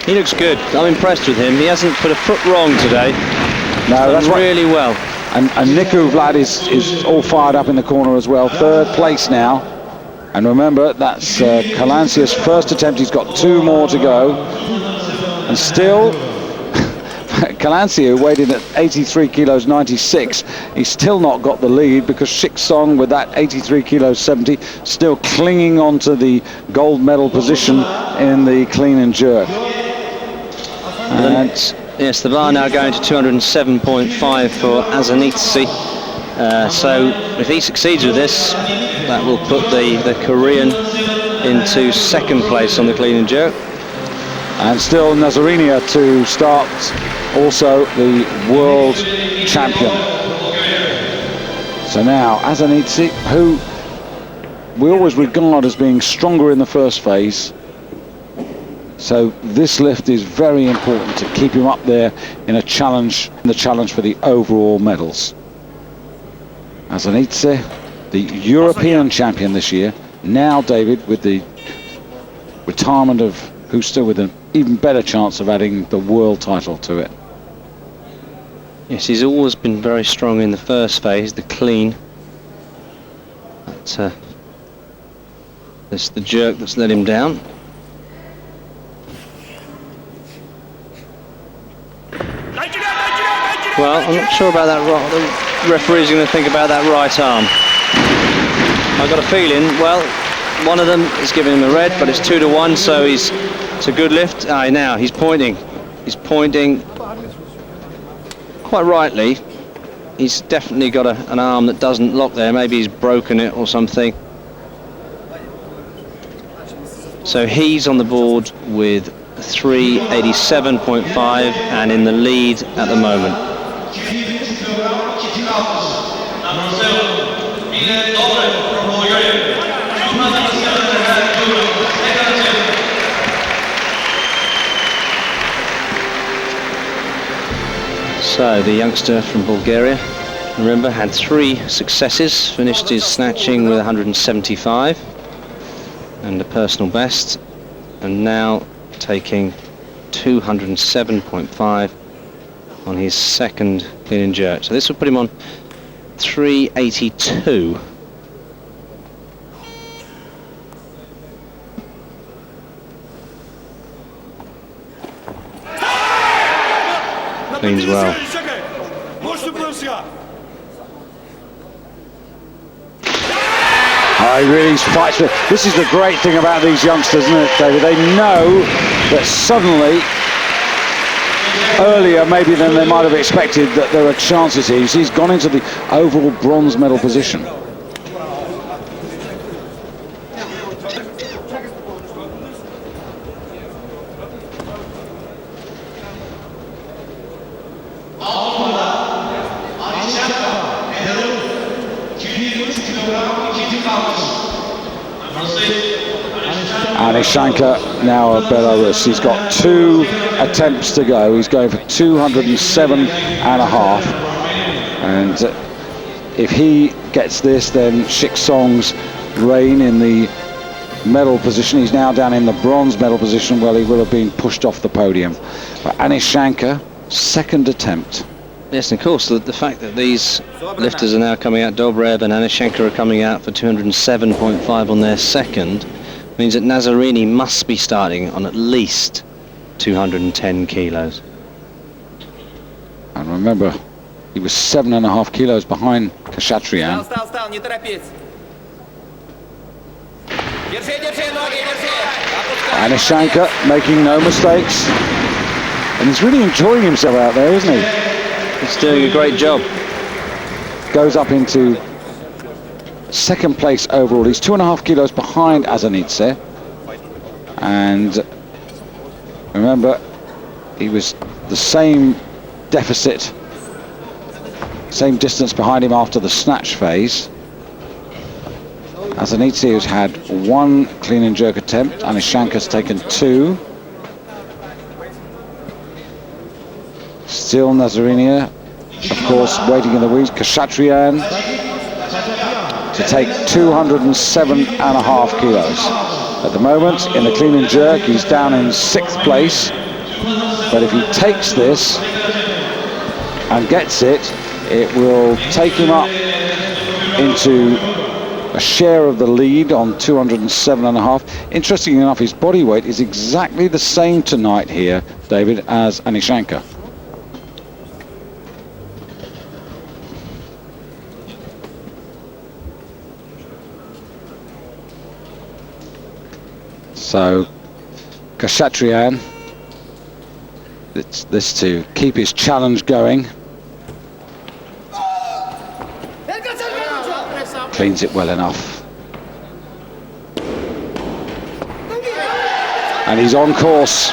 He looks good. I'm impressed with him. He hasn't put a foot wrong today. No, that's really well. And Niku Vlad is all fired up in the corner as well. Third place now. And remember, that's Calancia's first attempt. He's got 2 more to go. And still, Calancia, who weighed in at 83 kilos 96, he's still not got the lead, because Shik Song, with that 83 kilos 70, still clinging on to the gold medal position in the clean and jerk. And yes, the bar now going to 207.5 for Azanitsi. So if he succeeds with this, that will put the Korean into second place on the clean and jerk. And still Nazarinia to start, also the world champion. So now Azanitsi, who we always regard as being stronger in the first phase. So this lift is very important to keep him up there in the challenge for the overall medals. Azanitsi, the European champion this year. Now, David, with the retirement of Huster, with an even better chance of adding the world title to it. Yes, he's always been very strong in the first phase, the clean. But it's the jerk that's let him down. Well, I'm not sure about that. The referee's going to think about that right arm. I've got a feeling, well, one of them is giving him a red, but it's 2-1, so it's a good lift. Now he's pointing. He's pointing quite rightly. He's definitely got an arm that doesn't lock there. Maybe he's broken it or something. So he's on the board with 387.5 and in the lead at the moment. So the youngster from Bulgaria, remember, had 3 successes, finished his snatching with 175 and a personal best, and now taking 207.5 on his second clean and jerk. So this will put him on 382. Cleans well. He really fights with. This is the great thing about these youngsters, isn't it, David? They know that suddenly, earlier maybe than they might have expected, that there are chances here. He's gone into the overall bronze medal position. Anishanka now of Belarus. He's got 2 attempts to go. He's going for 207.5, and if he gets this, then Shiksong's reign in the medal position. He's now down in the bronze medal position. Well, he will have been pushed off the podium. But Anishanka, second attempt. Yes, and of course the fact that these lifters are now coming out, Dobrev and Anishanka are coming out for 207.5 on their second, means that Nazarini must be starting on at least 210 kilos. And remember, he was 7.5 kilos behind Kashatrian. Anishanka making no mistakes. And he's really enjoying himself out there, isn't he? He's doing a great job. Goes up into second place overall. He's 2.5 kilos behind Azanidze, and remember, he was the same deficit, same distance behind him after the snatch phase. Azanidze has had 1 clean and jerk attempt, Anishanka's taken 2. Still Nazarini, of course, waiting in the wings. Kashatrian to take 207.5 kilos. At the moment, in the clean and jerk, he's down in 6th place. But if he takes this and gets it, it will take him up into a share of the lead on 207.5. Interestingly enough, his body weight is exactly the same tonight here, David, as Anishanka. So Kashatrian, it's this to keep his challenge going. Cleans it well enough. And he's on course.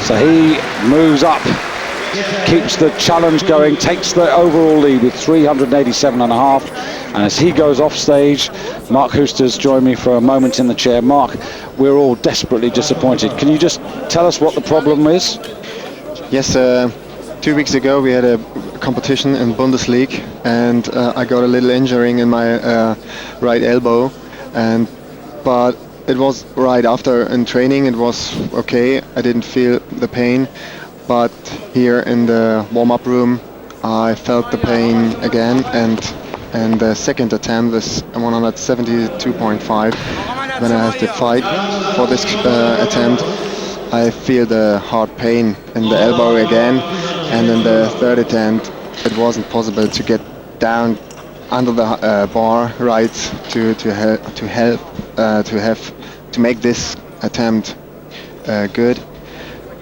So he moves up, keeps the challenge going, takes the overall lead with 387.5. And as he goes off stage, Marc Huster's joined me for a moment in the chair. Marc, we're all desperately disappointed. Can you just tell us what the problem is? Yes, 2 weeks ago we had a competition in Bundesliga, and I got a little injury in my right elbow, but it was right after in training. It was okay. I didn't feel the pain, but here in the warm-up room I felt the pain again, and the second attempt was 172.5. When I had to fight for this attempt, I feel the hard pain in the elbow again, and in the third attempt it wasn't possible to get down under the bar right to make this attempt good,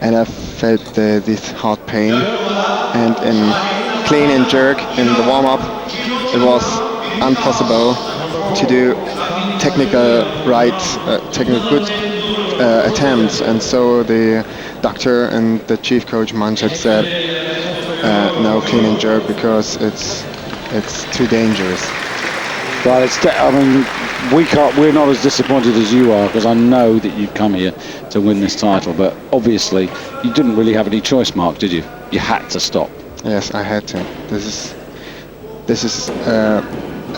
and I felt this hard pain, and in clean and jerk in the warm-up it was impossible to do technical good attempts, and so the doctor and the chief coach Manchek said no clean and jerk because it's too dangerous. Well, I mean, we're not as disappointed as you are, because I know that you'd come here to win this title, but obviously you didn't really have any choice, Mark, did you? You had to stop. Yes, I had to. This is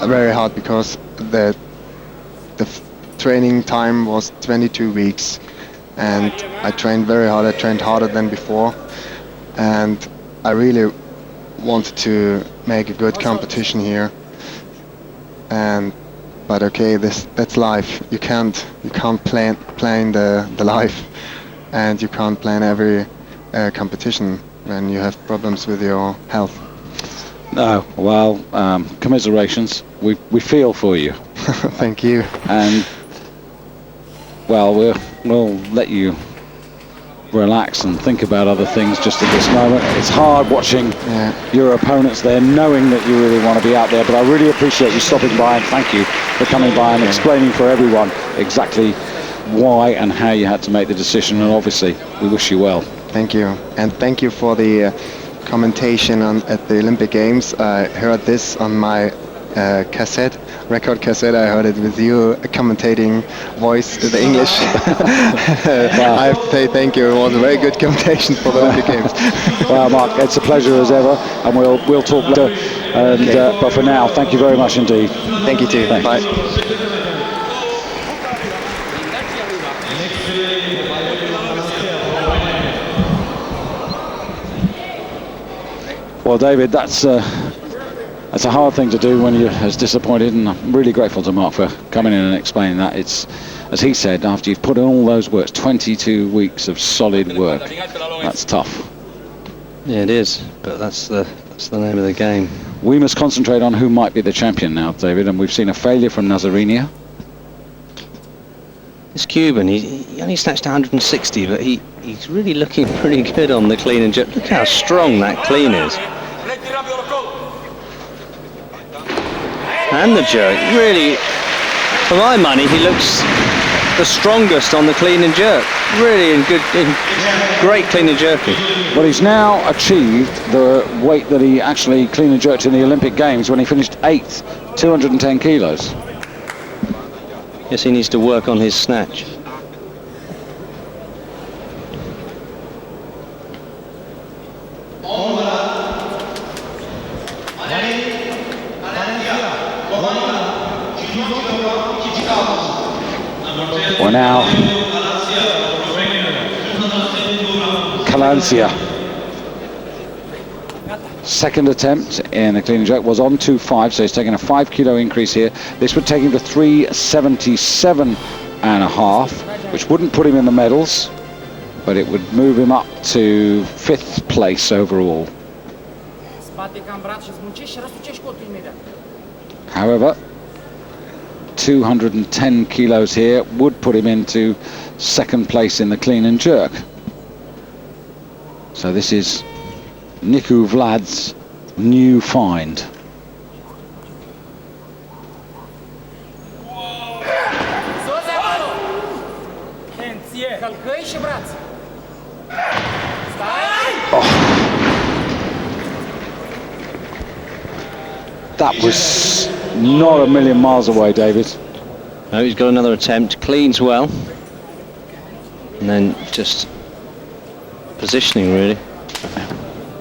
very hard because the training time was 22 weeks, and I trained very hard. I trained harder than before, and I really wanted to make a good competition here. But okay, that's life. You can't plan the life, and you can't plan every competition when you have problems with your health. No, well, commiserations. We feel for you. Thank you. And well, we'll let you relax and think about other things just at this moment. It's hard watching your opponents there, knowing that you really want to be out there, but I really appreciate you stopping by, and thank you for coming by and explaining for everyone exactly why and how you had to make the decision, and obviously we wish you well. Thank you, and thank you for the commentation at the Olympic Games. I heard this on my record cassette. I heard it with you commentating voice, the English. I have to say thank you. It was a very good commentation for the Olympic Games. Well, Mark, it's a pleasure as ever, and we'll talk later. And but for now, thank you very much indeed. Thank you too. Thanks. Bye. Well, David, that's a hard thing to do when you're as disappointed, and I'm really grateful to Mark for coming in and explaining that. It's, as he said, after you've put in all those works, 22 weeks of solid work, that's tough. Yeah, it is, but that's the name of the game. We must concentrate on who might be the champion now, David, and we've seen a failure from Nazarinia. This Cuban, he only snatched 160, but he's really looking pretty good on the clean and jerk. Look how strong that clean is. And the jerk, really, for my money, he looks the strongest on the clean and jerk. Really great clean and jerking. Well, he's now achieved the weight that he actually clean and jerked in the Olympic Games when he finished 8th, 210 kilos. Yes, he needs to work on his snatch. Well, now Calancia, second attempt in the clean and jerk, was on 2.5, so he's taking a 5 kilo increase here. This would take him to 377.5, which wouldn't put him in the medals, but it would move him up to 5th place overall. However, 210 kilos here would put him into 2nd place in the clean and jerk. So this is Niku Vlad's new find. That was not a million miles away, David. No, he's got another attempt, cleans well, and then just positioning really.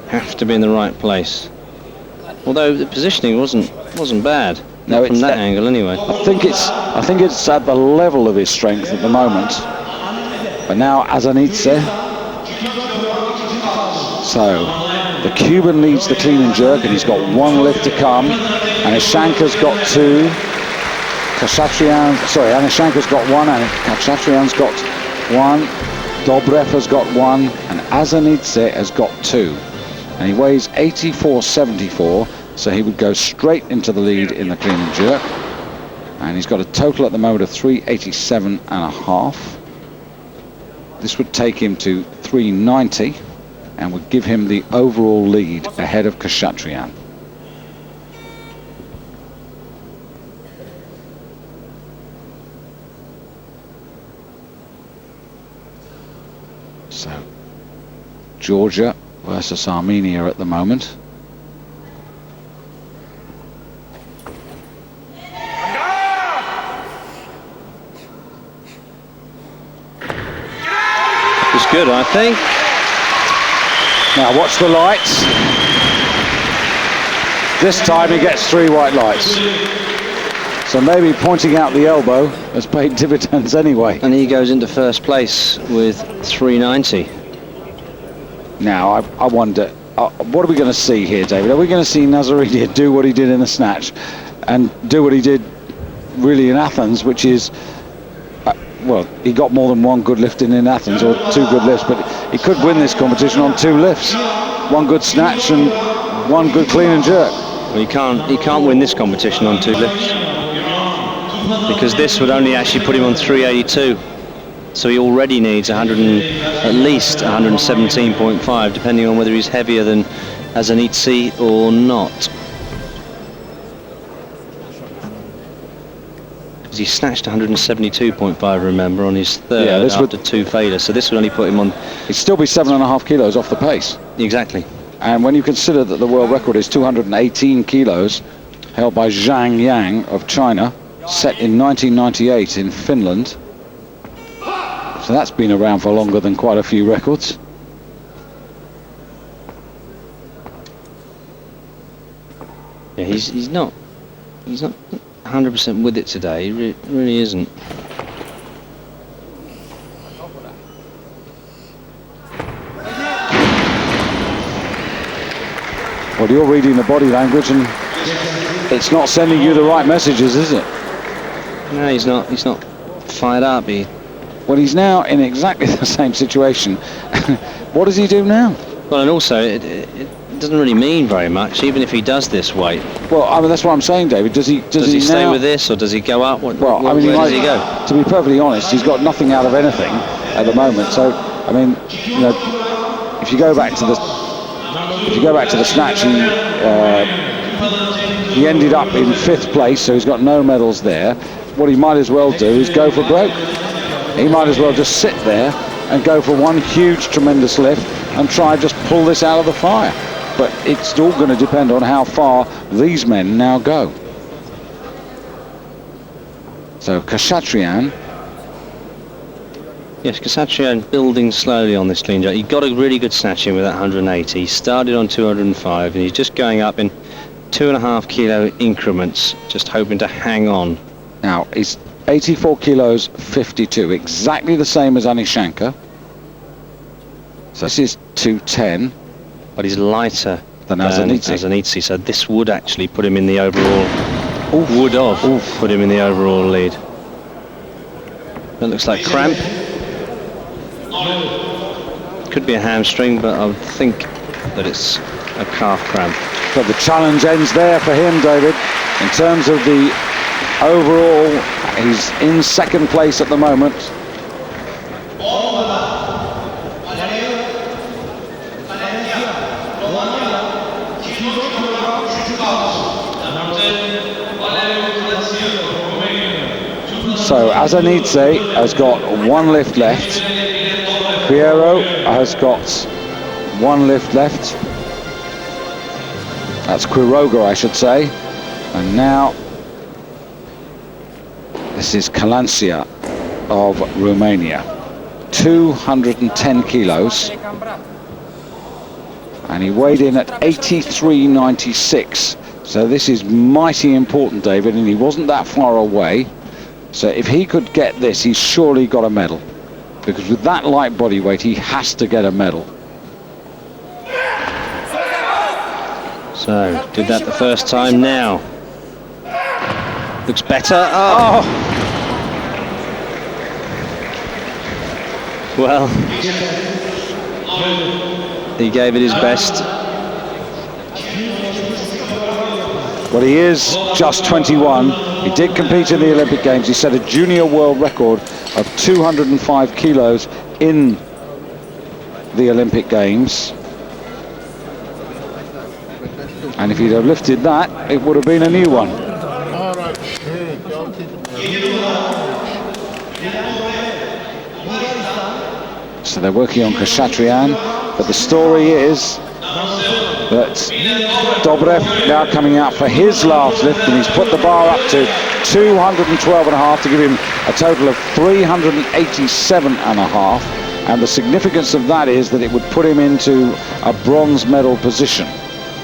Have to be in the right place. Although the positioning wasn't bad. No, from that angle anyway. I think it's at the level of his strength at the moment. But now Azanidze. So the Cuban leads the clean and jerk, and he's got 1 lift to come. Anishanka's got 2. Anishanka's got 1, and Khachaturian's got 1. Dobrev has got 1, and Azanidze has got 2. And he weighs 84.74, so he would go straight into the lead in the clean and jerk. And he's got a total at the moment of 387.5. This would take him to 390 and would give him the overall lead ahead of Khachaturian. So, Georgia versus Armenia at the moment. It's good, I think. Now watch the lights. This time he gets 3 white lights. So maybe pointing out the elbow has paid dividends anyway. And he goes into first place with 390. Now I wonder, what are we going to see here, David? Are we going to see Nazarideh do what he did in the snatch and do what he did really in Athens, which is, well, he got more than 1 good lift in Athens, or 2 good lifts, but he could win this competition on 2 lifts. 1 good snatch and 1 good clean and jerk. Well, he can't win this competition on 2 lifts, because this would only actually put him on 382. So he already needs at least 117.5, depending on whether he's heavier than Azanidze or not. Because he snatched 172.5, remember, on his third after 2 failures. So this would only put him on... He'd still be 7.5 kilos off the pace. Exactly. And when you consider that the world record is 218 kilos, held by Zhang Yang of China, set in 1998 in Finland. So that's been around for longer than quite a few records. Yeah, he's not 100% with it today. He really isn't. Well, you're reading the body language, and it's not sending you the right messages, is it? No, he's not fired up. Well, he's now in exactly the same situation. What does he do now? Well, and also, it doesn't really mean very much, even if he does this weight. Well, I mean, that's what I'm saying, David. Does he stay now, with this, or does he go up? Where does he go? To be perfectly honest, he's got nothing out of anything at the moment. So, I mean, you know, if you go back to the snatch, he ended up in 5th place, so he's got no medals there. What he might as well do is go for broke. He might as well just sit there and go for 1 huge, tremendous lift and try just pull this out of the fire. But it's all going to depend on how far these men now go. So Khachaturian. Yes, Khachaturian building slowly on this clean jerk. He got a really good snatch in with that 180. He started on 205, and he's just going up in 2.5 kilo increments, just hoping to hang on. Now, he's 84 kilos, 52, exactly the same as Anishanka. So this is 210. But he's lighter than Azanidze. So this would actually put him in the overall... put him in the overall lead. That looks like cramp. Could be a hamstring, but I would think that it's a calf cramp. But the challenge ends there for him, David. In terms of the overall, he's in 2nd place at the moment. So Azanidze has got 1 lift left. Piero has got 1 lift left. That's Quiroga, I should say. And now this is Calancia of Romania. 210 kilos. And he weighed in at 83.96. So this is mighty important, David, and he wasn't that far away. So if he could get this, he's surely got a medal. Because with that light body weight, he has to get a medal. So, did that the first time now. Looks better. Oh! Well, he gave it his best. Well, he is just 21. He did compete in the Olympic Games. He set a junior world record of 205 kilos in the Olympic Games. And if he'd have lifted that, it would have been a new one. So they're working on Khachaturian, but the story is that Dobrev now coming out for his last lift, and he's put the bar up to 212.5 to give him a total of 387.5. And the significance of that is that it would put him into a bronze medal position,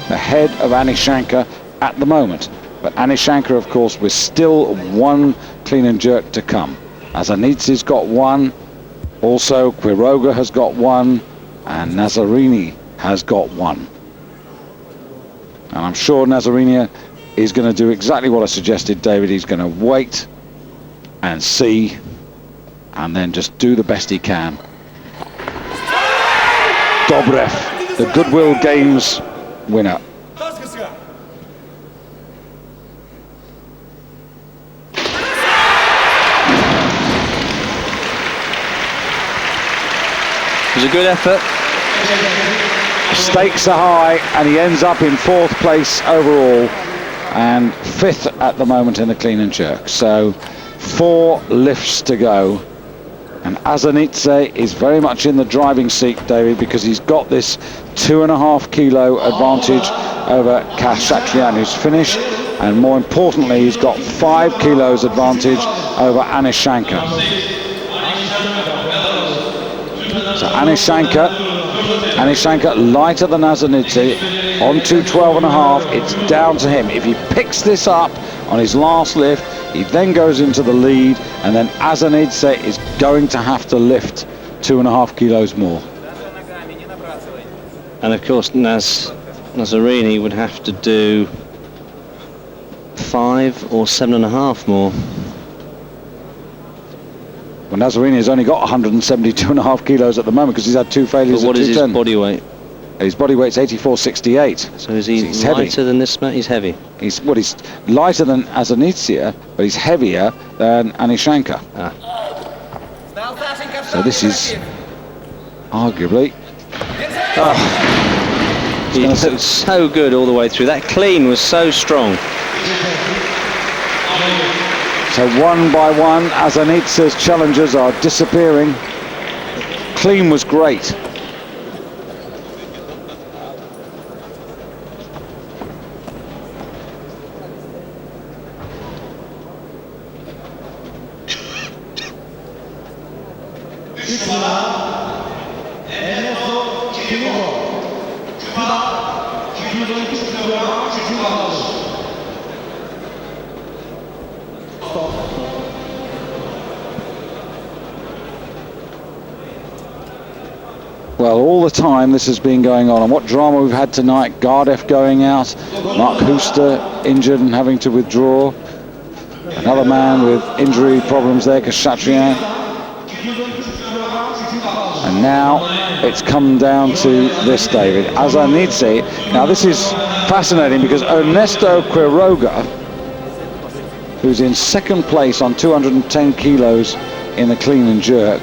ahead of Anishanka at the moment. But Anishanka, of course, with still one clean and jerk to come. Azanitsi's got one, also Quiroga has got one, and Nazarini has got one. And I'm sure Nazarini is going to do exactly what I suggested, David. He's going to wait and see, and then just do the best he can. Dobrev, the Goodwill Games winner. It was a good effort. Stakes are high, and he ends up in 4th place overall and 5th at the moment in the clean and jerk. So 4 lifts to go, and Azanidze is very much in the driving seat, David, because he's got this 2.5 kilo advantage over Khachaturian, who's finished, and more importantly, he's got 5 kilos advantage over Anishanka. So Anishanka lighter than Azanidze on 212.5. It's down to him. If he picks this up on his last lift, he then goes into the lead, and then Azanidze is going to have to lift 2.5 kilos more. And of course, Nazarini would have to do 5 or 7.5 more. Well, Nazarini has only got 172.5 kilos at the moment because he's had 2 failures. But what is his body weight? His body weight's 84.68. So is he he's lighter heavy. than this man? He's heavy. He's lighter than Azanidze, but he's heavier than Anishanka. So this is arguably. He looked so good all the way through. That clean was so strong. So one by one, Azanidze's challenges are disappearing. Clean was great. Well, all the time this has been going on, and what drama we've had tonight. Gardev going out, Marc Huster injured and having to withdraw. Another man with injury problems there, Khachaturian. And now it's come down to this, David. Azanidze. Now this is fascinating because Ernesto Quiroga, who's in 2nd place on 210 kilos in the clean and jerk.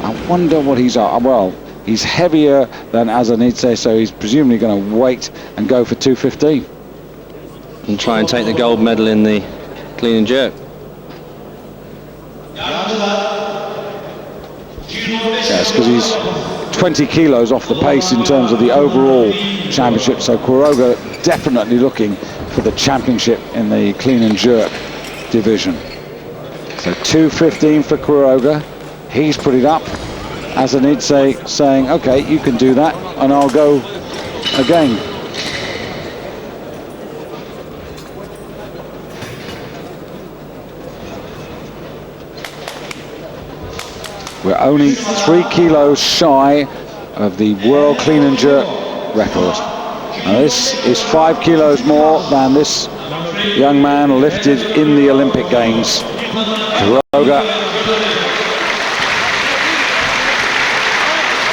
I wonder what he's at. Well, he's heavier than Azanidze, so he's presumably going to wait and go for 215. And try and take the gold medal in the clean and jerk. Yes, because he's 20 kilos off the pace in terms of the overall championship, so Quiroga definitely looking for the championship in the clean and jerk division. So 215 for Quiroga. He's put it up. Azanidze saying, okay, you can do that, and I'll go again. We're only 3 kilos shy of the world clean and jerk record. Now this is 5 kilos more than this young man lifted in the Olympic Games. Quiroga,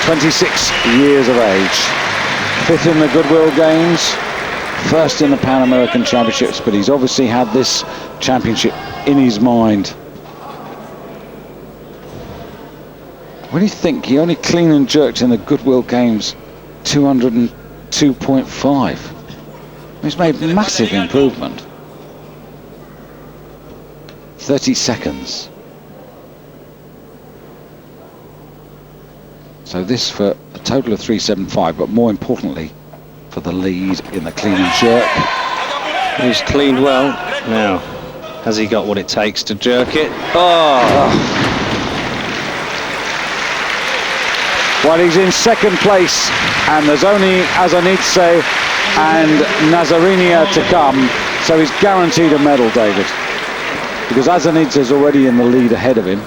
26 years of age. 5th in the Goodwill Games, 1st in the Pan American Championships, but he's obviously had this championship in his mind. When you think he only clean and jerked in the Goodwill Games 202.5, he's made massive improvement. 30 seconds. So this for a total of 375, but more importantly for the lead in the clean and jerk. He's cleaned well. Now, has he got what it takes to jerk it? Oh! Well, he's in 2nd place, and there's only Azanidze and Nazarinia to come, so he's guaranteed a medal, David. Because Azanidze is already in the lead ahead of him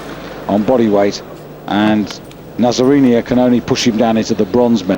on body weight, and Nazarinia can only push him down into the bronze medal.